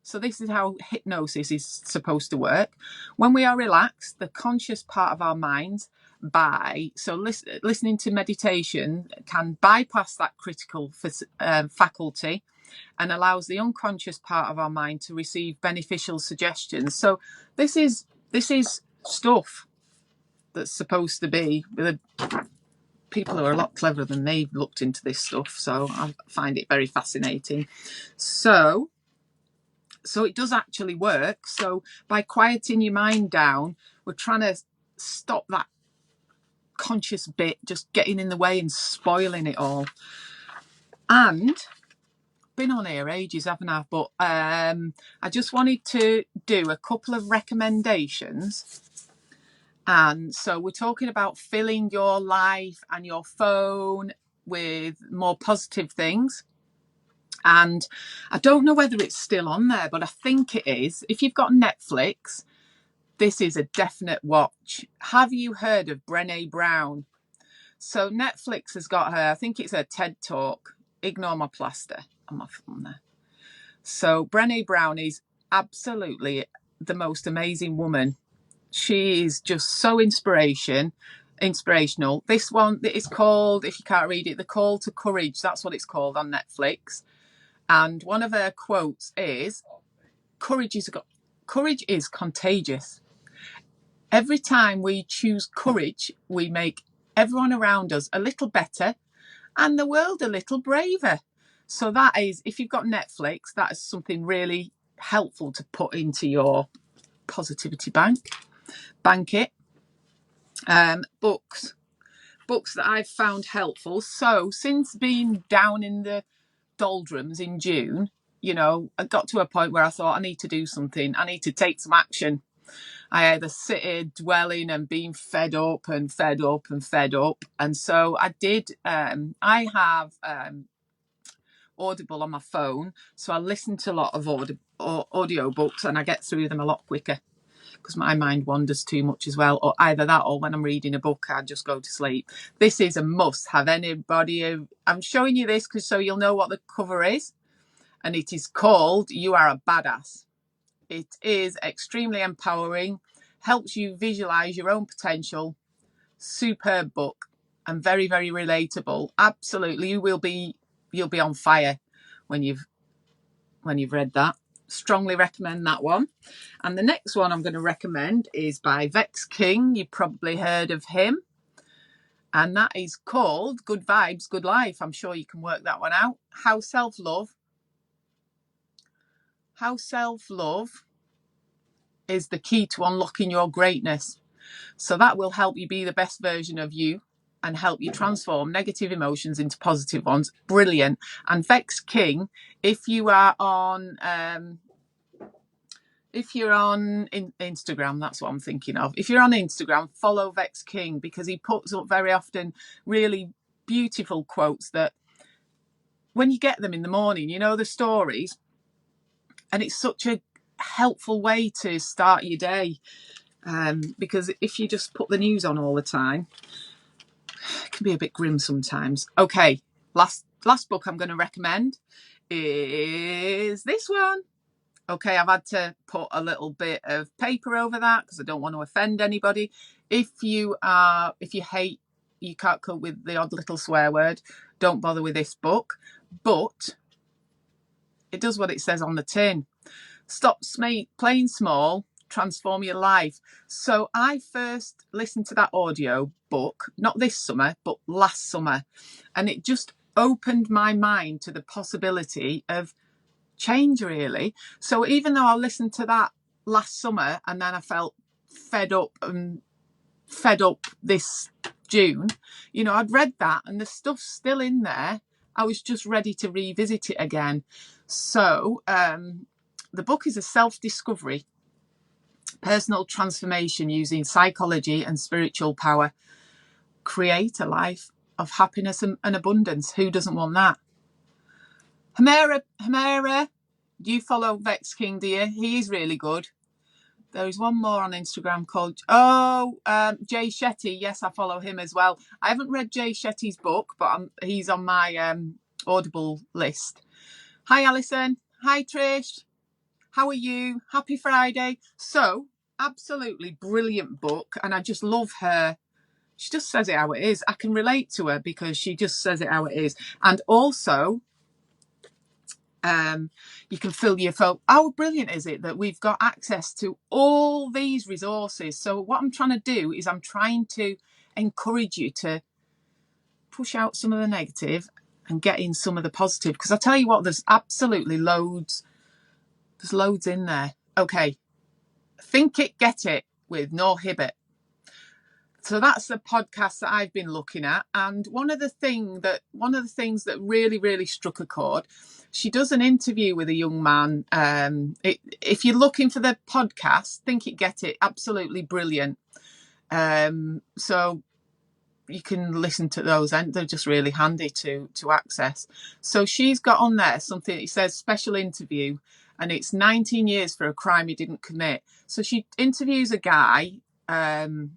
so this is how hypnosis is supposed to work. When we are relaxed, the conscious part of our minds, listening to meditation can bypass that critical faculty and allows the unconscious part of our mind to receive beneficial suggestions. So this is stuff that's supposed to be, people who are a lot cleverer than me looked into this stuff, so I find it very fascinating. So it does actually work. So by quieting your mind down, we're trying to stop that conscious bit just getting in the way and spoiling it all. And been on here ages, haven't I? But I just wanted to do a couple of recommendations. And so we're talking about filling your life and your phone with more positive things. And I don't know whether it's still on there, but I think it is. If you've got Netflix, this is a definite watch. Have you heard of Brené Brown? So Netflix has got her, I think it's her TED Talk. Ignore my plaster on my phone there. So Brené Brown is absolutely the most amazing woman. She is just so inspirational. This one is called, if you can't read it, The Call to Courage. That's what it's called on Netflix. And one of her quotes is, courage is contagious. Every time we choose courage, we make everyone around us a little better and the world a little braver. So that is, if you've got Netflix, that is something really helpful to put into your positivity bank. Bank it. Books that I've found helpful. So since being down in the doldrums in June, I got to a point where I thought I need to do something. I need to take some action. I either sit here dwelling and being fed up. And so I did. I have Audible on my phone. So I listen to a lot of audio books and I get through them a lot quicker because my mind wanders too much as well. Or either that or when I'm reading a book, I just go to sleep. This is a must. Have anybody... I'm showing you this so you'll know what the cover is. And it is called You Are a Badass. It is extremely empowering, helps you visualize your own potential. Superb book and very, very relatable. Absolutely, you'll be on fire when you've read that. Strongly recommend that one. And the next one I'm going to recommend is by Vex King. You've probably heard of him. And that is called Good Vibes, Good Life. I'm sure you can work that one out. How self-love is the key to unlocking your greatness. So that will help you be the best version of you and help you transform negative emotions into positive ones. Brilliant. And Vex King, if you're on Instagram, that's what I'm thinking of. If you're on Instagram, follow Vex King because he puts up very often really beautiful quotes that when you get them in the morning, the stories, and it's such a helpful way to start your day. Because if you just put the news on all the time, it can be a bit grim sometimes. Okay, last book I'm going to recommend is this one. Okay, I've had to put a little bit of paper over that because I don't want to offend anybody. If you can't cope with the odd little swear word, don't bother with this book. But it does what it says on the tin. Stop playing small, transform your life. So I first listened to that audio book, not this summer, but last summer. And it just opened my mind to the possibility of change, really. So even though I listened to that last summer and then I felt fed up this June, I'd read that and the stuff's still in there. I was just ready to revisit it again. So the book is a self-discovery, personal transformation using psychology and spiritual power. Create a life of happiness and abundance. Who doesn't want that? Humera, do you follow Vex King, dear? He is really good. There is one more on Instagram called Jay Shetty. Yes, I follow him as well. I haven't read Jay Shetty's book, but he's on my Audible list. Hi, Alison. Hi, Trish. How are you? Happy Friday. So, absolutely brilliant book. And I just love her. She just says it how it is. I can relate to her because she just says it how it is. And also, you can fill your phone. How brilliant is it that we've got access to all these resources? So what I'm trying to do is I'm trying to encourage you to push out some of the negative and get in some of the positive. Because I tell you what, there's absolutely loads. There's loads in there. Okay. Think It, Get It with Noor Hibbert. So that's the podcast that I've been looking at. And one of the things that really, really struck a chord, she does an interview with a young man. If you're looking for the podcast, Think It, Get It, absolutely brilliant. So you can listen to those, and they're just really handy to access. So she's got on there something that says special interview, and it's 19 years for a crime he didn't commit. So she interviews a guy who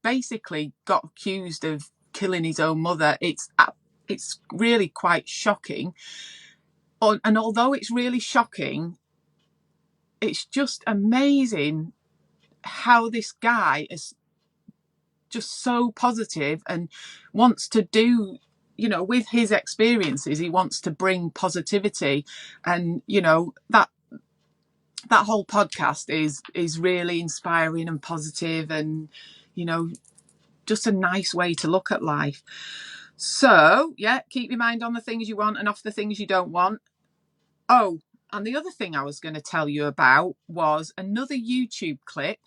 basically got accused of killing his own mother. It's really quite shocking. And although it's really shocking, it's just amazing how this guy is just so positive and wants to do, with his experiences, he wants to bring positivity. And, that whole podcast is really inspiring and positive and, just a nice way to look at life. So, yeah, keep your mind on the things you want and off the things you don't want. Oh, and the other thing I was going to tell you about was another YouTube clip,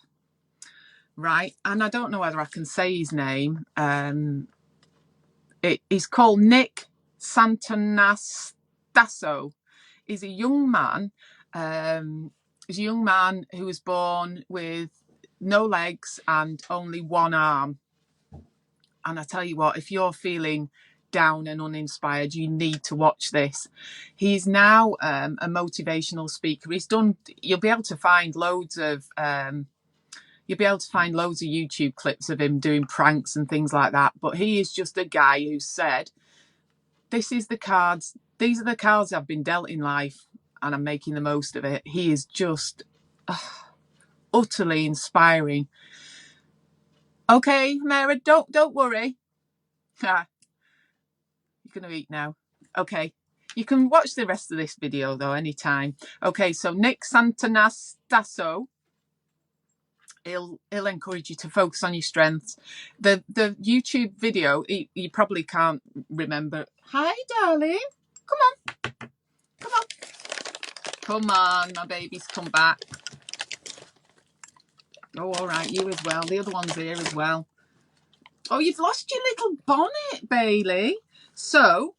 right? And I don't know whether I can say his name. He's called Nick Santonastasso. He's a young man. He's a young man who was born with no legs and only one arm. And I tell you what, if you're feeling down and uninspired, you need to watch this. He's now a motivational speaker. You'll be able to find loads of YouTube clips of him doing pranks and things like that. But he is just a guy who said, these are the cards I've been dealt in life, and I'm making the most of it. He is just utterly inspiring. Okay, Mara, don't worry. You're going to eat now. Okay. You can watch the rest of this video, though, anytime. Okay, so Nick Santonastasso, he'll encourage you to focus on your strengths. The YouTube video, you probably can't remember. Hi, darling. Come on, my baby's come back. Oh, all right, you as well. The other one's here as well. Oh, you've lost your little bonnet, Bailey. So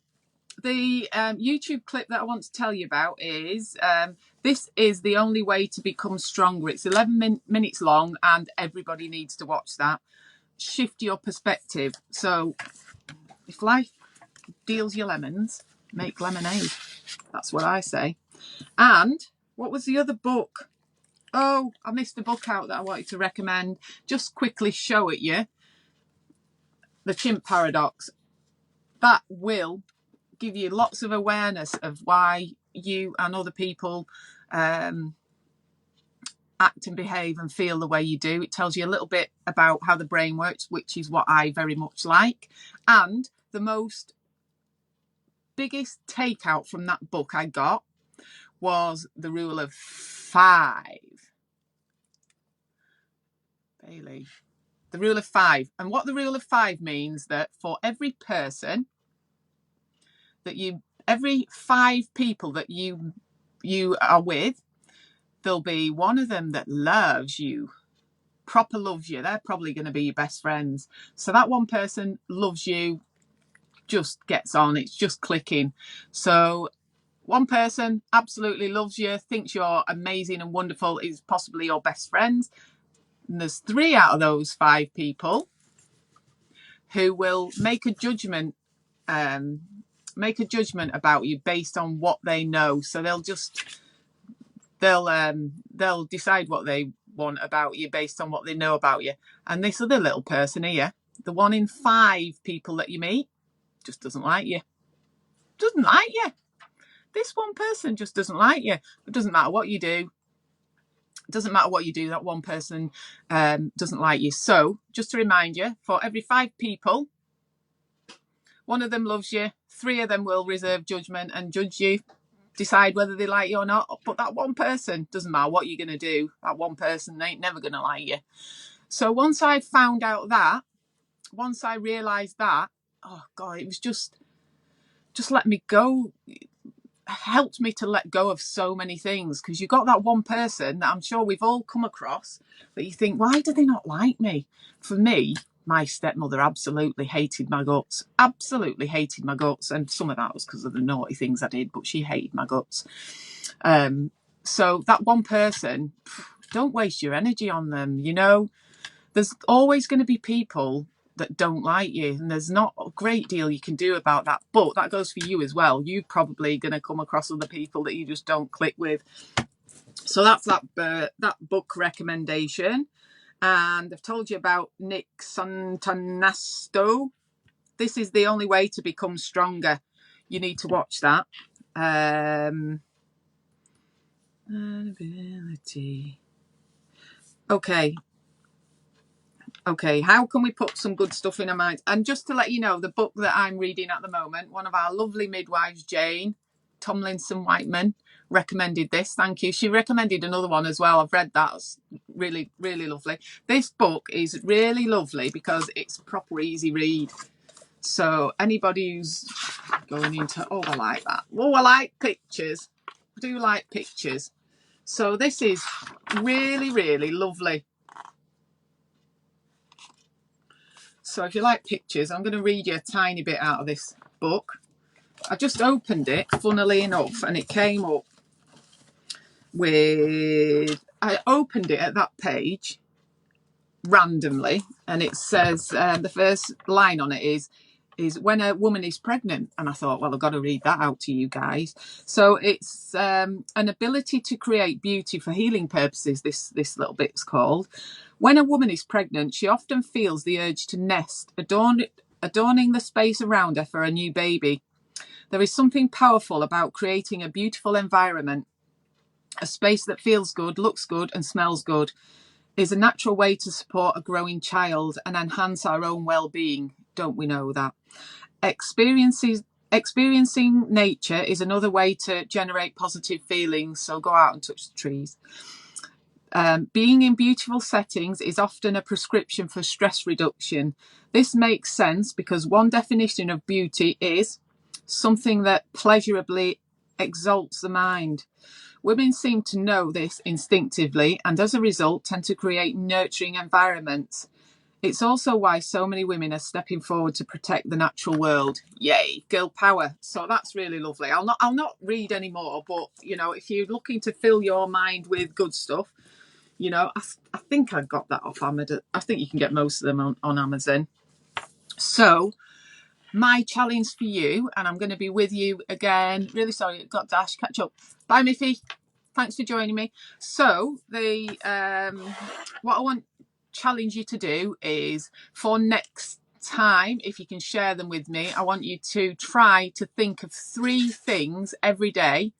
the YouTube clip that I want to tell you about is this is the only way to become stronger. It's 11 minutes long, and everybody needs to watch that. Shift your perspective. So if life deals you lemons, make lemonade. That's what I say. And what was the other book? Oh, I missed a book out that I wanted to recommend. Just quickly show it you. The Chimp Paradox. That will give you lots of awareness of why you and other people act and behave and feel the way you do. It tells you a little bit about how the brain works, which is what I very much like. And the biggest takeout from that book I got was the rule of 5. Bailey. The rule of 5. And what the rule of 5 means, that for every person every 5 people that you are with, there'll be one of them that loves you, proper loves you. They're probably going to be your best friends. So that one person loves you, just gets on. It's just clicking. So one person absolutely loves you, thinks you're amazing and wonderful, is possibly your best friends. And there's 3 out of those 5 people who will make a judgment about you based on what they know. So they'll decide what they want about you based on what they know about you. And this other little person here, the 1 in 5 people that you meet, just doesn't like you. Doesn't like you. This one person just doesn't like you. It doesn't matter what you do. It doesn't matter what you do. That one person doesn't like you. So just to remind you, for every 5 people, 1 of them loves you, 3 of them will reserve judgment and judge you, decide whether they like you or not. But that one person, doesn't matter what you're going to do, that one person ain't never going to like you. So once I found out that, once I realised that, oh God, it was just let me go, helped me to let go of so many things. Because you got that one person that I'm sure we've all come across that you think, why do they not like me? For me, my stepmother absolutely hated my guts. Absolutely hated my guts. And some of that was because of the naughty things I did, but she hated my guts. So that one person, don't waste your energy on them. there's always going to be people that don't like you, and there's not a great deal you can do about that. But that goes for you as well. You're probably going to come across other people that you just don't click with. So that's that book recommendation. And I've told you about Nick Santanasto. This is the only way to become stronger. You need to watch that. Ability. Okay, how can we put some good stuff in our minds? And just to let you know, the book that I'm reading at the moment, one of our lovely midwives, Jane Tomlinson Whiteman, recommended this. Thank you. She recommended another one as well. I've read that. It's really, really lovely. This book is really lovely because it's a proper easy read. So anybody who's going into, oh, I like that. Oh, I like pictures. I do like pictures. So this is really, really lovely. So if you like pictures, I'm going to read you a tiny bit out of this book. I just opened it, funnily enough, and it came up with, I opened it at that page randomly, and it says, the first line on it is when a woman is pregnant. And I thought, well, I've got to read that out to you guys. So it's an ability to create beauty for healing purposes, this little bit's called. When a woman is pregnant, she often feels the urge to nest, adorning the space around her for a new baby. There is something powerful about creating a beautiful environment. A space that feels good, looks good, and smells good is a natural way to support a growing child and enhance our own well-being. Don't we know that? Experiencing nature is another way to generate positive feelings. So go out and touch the trees. Being in beautiful settings is often a prescription for stress reduction. This makes sense because one definition of beauty is something that pleasurably exalts the mind. Women seem to know this instinctively and as a result tend to create nurturing environments. It's also why so many women are stepping forward to protect the natural world. Yay, girl power. So that's really lovely. I'll not read any more, but you know, if you're looking to fill your mind with good stuff, you know, I think I got that off Amazon. I think you can get most of them on Amazon. So my challenge for you, and I'm going to be with you again. Really sorry, it got dashed. Catch up. Bye, Miffy. Thanks for joining me. So the what I want challenge you to do is for next time, if you can share them with me, I want you to try to think of 3 things every day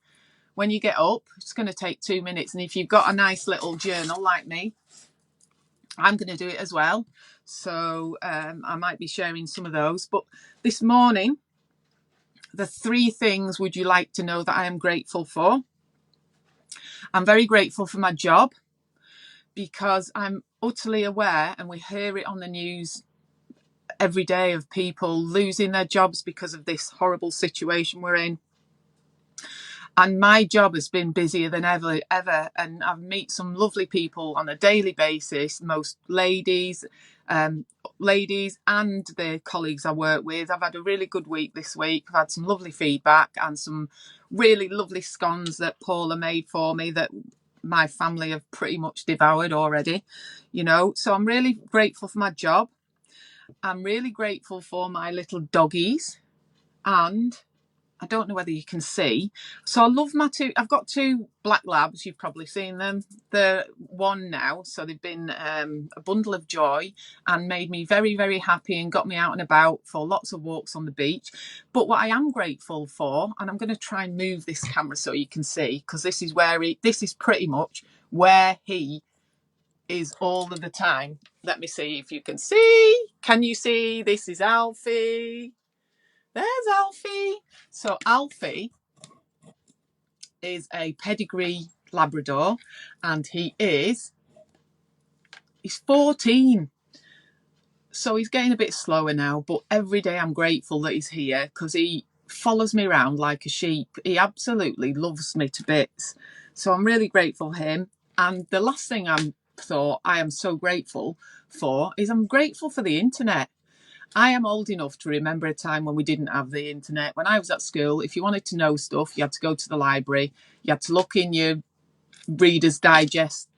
when you get up. It's going to take 2 minutes, and if you've got a nice little journal like me, I'm going to do it as well. So I might be sharing some of those. But this morning, the 3 things would you like to know that I am grateful for? I'm very grateful for my job because I'm utterly aware, and we hear it on the news every day, of people losing their jobs because of this horrible situation we're in. And my job has been busier than ever. And I meet some lovely people on a daily basis, most ladies and the colleagues I work with. I've had a really good week this week. I've had some lovely feedback and some really lovely scones that Paula made for me that my family have pretty much devoured already, you know. So I'm really grateful for my job. I'm really grateful for my little doggies, and I don't know whether you can see. So I love my 2. I've got 2 black labs. You've probably seen them. They're 1 now. So they've been a bundle of joy and made me very, very happy and got me out and about for lots of walks on the beach. But what I am grateful for, and I'm going to try and move this camera so you can see, because this is pretty much where he is all of the time. Let me see if you can see. Can you see? This is Alfie. There's Alfie. So Alfie is a pedigree Labrador, and he's 14. So he's getting a bit slower now, but every day I'm grateful that he's here because he follows me around like a sheep. He absolutely loves me to bits. So I'm really grateful for him. And the last thing I am so grateful for is I'm grateful for the internet. I am old enough to remember a time when we didn't have the internet. When I was at school, if you wanted to know stuff, you had to go to the library. You had to look in your Reader's Digest,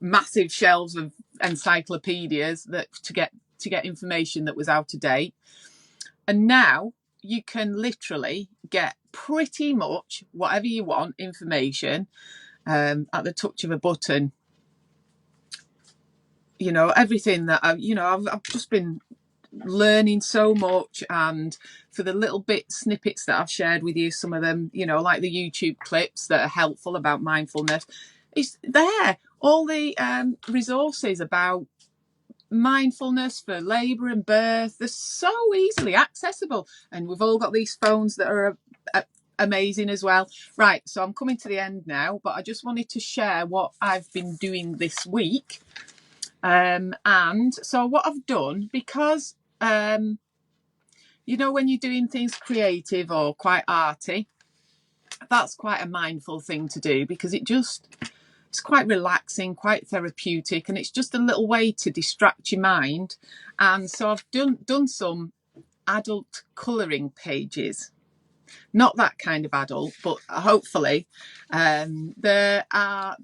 massive shelves of encyclopedias that to get information that was out of date. And now you can literally get pretty much whatever you want information at the touch of a button. You know, everything that I've just been learning so much, and for the little snippets that I've shared with you, some of them, you know, like the YouTube clips that are helpful about mindfulness, it's there. All the resources about mindfulness for labour and birth, they're so easily accessible, and we've all got these phones that are amazing as well. Right, so I'm coming to the end now, but I just wanted to share what I've been doing this week. And so what I've done, because you know, when you're doing things creative or quite arty, that's quite a mindful thing to do, because it's quite relaxing, quite therapeutic, and it's just a little way to distract your mind. And so I've done some adult colouring pages. Not that kind of adult, but hopefully there are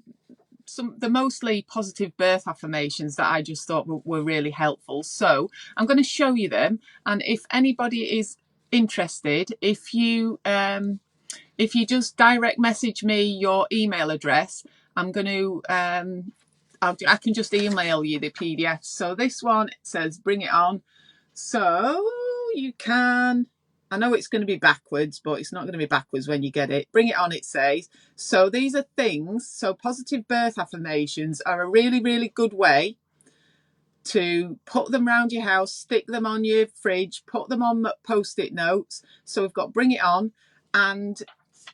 the mostly positive birth affirmations that I just thought were really helpful. So I'm going to show you them, and if anybody is interested, if you just direct message me your email address, I'm going to I can just email you the PDF. So this one says bring it on, so you can, I know it's going to be backwards, but it's not going to be backwards when you get it. Bring it on, it says. So these are things. So positive birth affirmations are a really, really good way to put them around your house, stick them on your fridge, put them on post-it notes. So we've got bring it on, and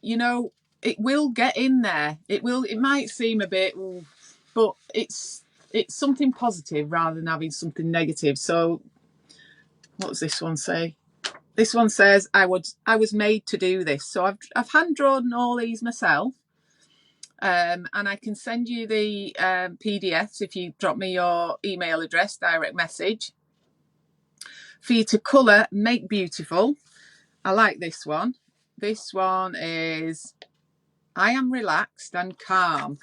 you know, it will get in there. It might seem a bit, but it's something positive rather than having something negative. So what does this one say? This one says, I was made to do this. So I've hand drawn all these myself, and I can send you the PDFs if you drop me your email address, direct message, for you to colour, make beautiful. I like this one. This one is, I am relaxed and calm.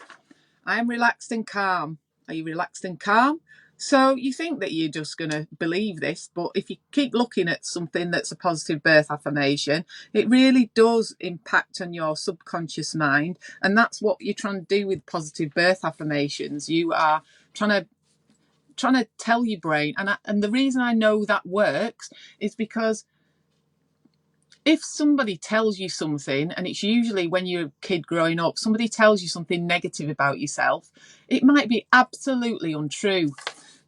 I am relaxed and calm. Are you relaxed and calm? So you think that you're just going to believe this, but if you keep looking at something that's a positive birth affirmation, it really does impact on your subconscious mind. And that's what you're trying to do with positive birth affirmations. You are trying to tell your brain. And the reason I know that works is because if somebody tells you something, and it's usually when you're a kid growing up, somebody tells you something negative about yourself, it might be absolutely untrue.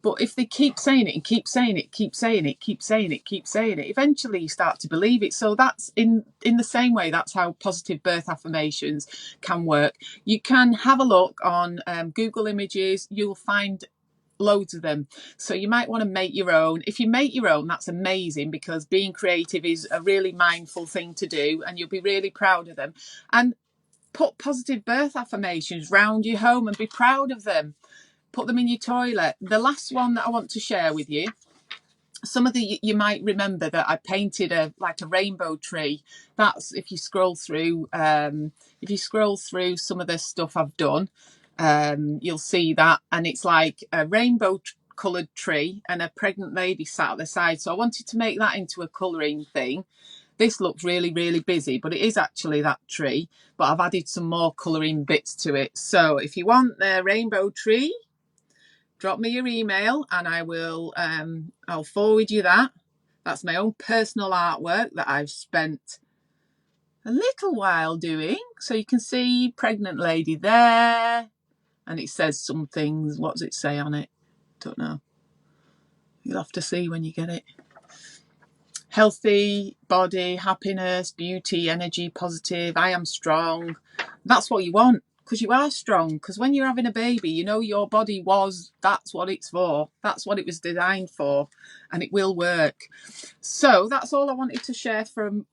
But if they keep saying it and keep saying it, keep saying it, keep saying it, keep saying it, eventually you start to believe it. So that's in the same way, that's how positive birth affirmations can work. You can have a look on Google Images. You'll find loads of them. So you might want to make your own. If you make your own, that's amazing, because being creative is a really mindful thing to do, and you'll be really proud of them. And put positive birth affirmations round your home and be proud of them. Put them in your toilet. The last one that I want to share with you, some of the, you might remember that I painted a rainbow tree. That's, if you scroll through some of the stuff I've done, you'll see that, and it's like a rainbow coloured tree and a pregnant lady sat at the side. So I wanted to make that into a colouring thing. This looks really, really busy, but it is actually that tree, but I've added some more colouring bits to it. So if you want the rainbow tree, drop me your email and I will I'll forward you that. That's my own personal artwork that I've spent a little while doing. So you can see pregnant lady there, and it says some things. What does it say on it? Don't know. You'll have to see when you get it. Healthy body, happiness, beauty, energy, positive. I am strong. That's what you want, because you are strong. Because when you're having a baby, you know your body that's what it's for. That's what it was designed for, and it will work. So that's all I wanted to share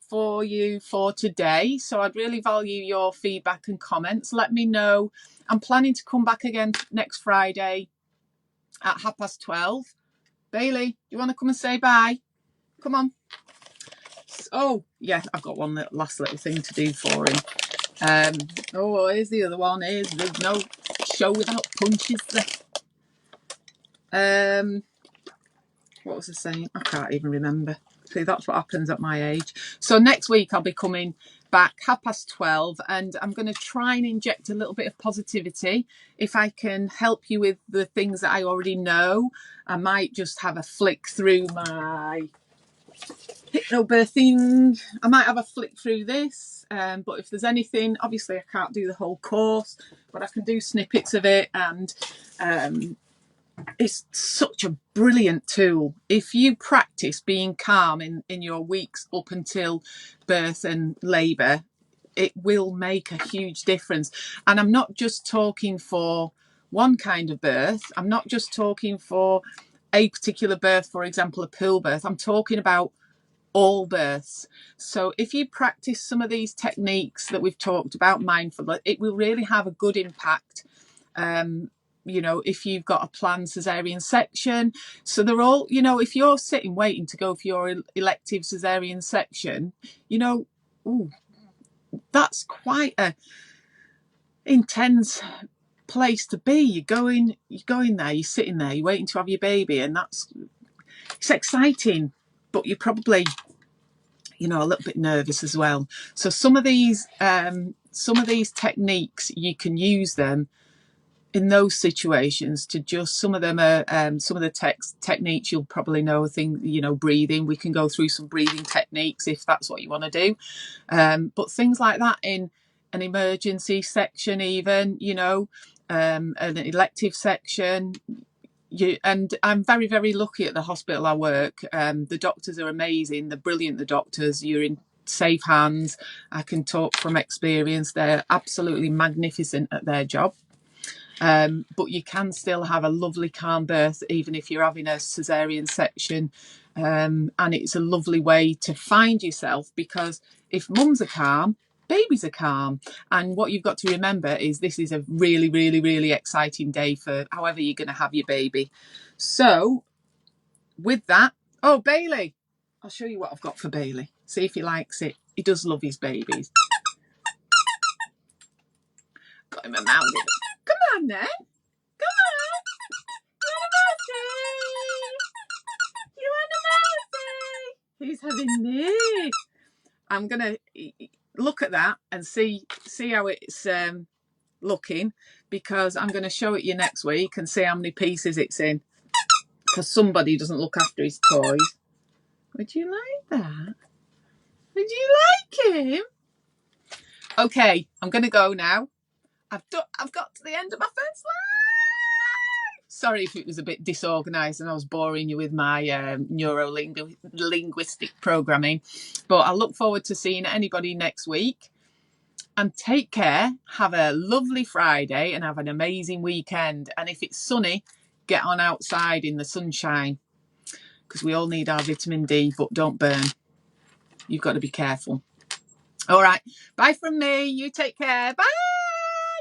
for you for today. So I'd really value your feedback and comments. Let me know. I'm planning to come back again next Friday at 12:30. Bailey, do you want to come and say bye? Come on. Oh, yeah, I've got one last little thing to do for him. Here's the other one. There's no show without punches. What was I saying? I can't even remember. See, that's what happens at my age. So next week I'll be coming back 12:30, and I'm going to try and inject a little bit of positivity. If I can help you with the things that I already know, I might just have a flick through my hypnobirthing. I might have a flick through this, but if there's anything, obviously I can't do the whole course, but I can do snippets of it, and it's such a brilliant tool. If you practice being calm in your weeks up until birth and labour, it will make a huge difference. And I'm not just talking for one kind of birth. I'm not just talking for a particular birth, for example, a pool birth. I'm talking about all births. So if you practice some of these techniques that we've talked about, mindful, it will really have a good impact. If you've got a planned cesarean section. So they're all, if you're sitting waiting to go for your elective cesarean section, that's quite a intense place to be. You're going there, you're sitting there, you're waiting to have your baby, and it's exciting, but you're probably a little bit nervous as well. So some of these techniques, you can use them in those situations to just, some of them are some of the techniques you'll probably know. Breathing, we can go through some breathing techniques if that's what you want to do, but things like that in an emergency section, even an elective section. And I'm very, very lucky at the hospital I work. The doctors are amazing. They're brilliant, the doctors. You're in safe hands. I can talk from experience. They're absolutely magnificent at their job. But you can still have a lovely calm birth even if you're having a cesarean section. And it's a lovely way to find yourself, because if mums are calm, babies are calm. And what you've got to remember is this is a really, really, really exciting day for however you're going to have your baby. So with that, oh, Bailey, I'll show you what I've got for Bailey. See if he likes it. He does love his babies. Got him a mouse. Come on then. Come on. You want a mousey? You want a mousey? He's having this. I'm going to look at that and see how it's looking, because I'm going to show it you next week and see how many pieces it's in, because somebody doesn't look after his toys. Would you like that? Would you like him? Okay, I'm going to go now. I've got to the end of my first live. Sorry if it was a bit disorganised and I was boring you with my neuro-linguistic programming, but I look forward to seeing anybody next week. And take care. Have a lovely Friday and have an amazing weekend. And if it's sunny, get on outside in the sunshine, because we all need our vitamin D, but don't burn. You've got to be careful. All right. Bye from me. You take care. Bye.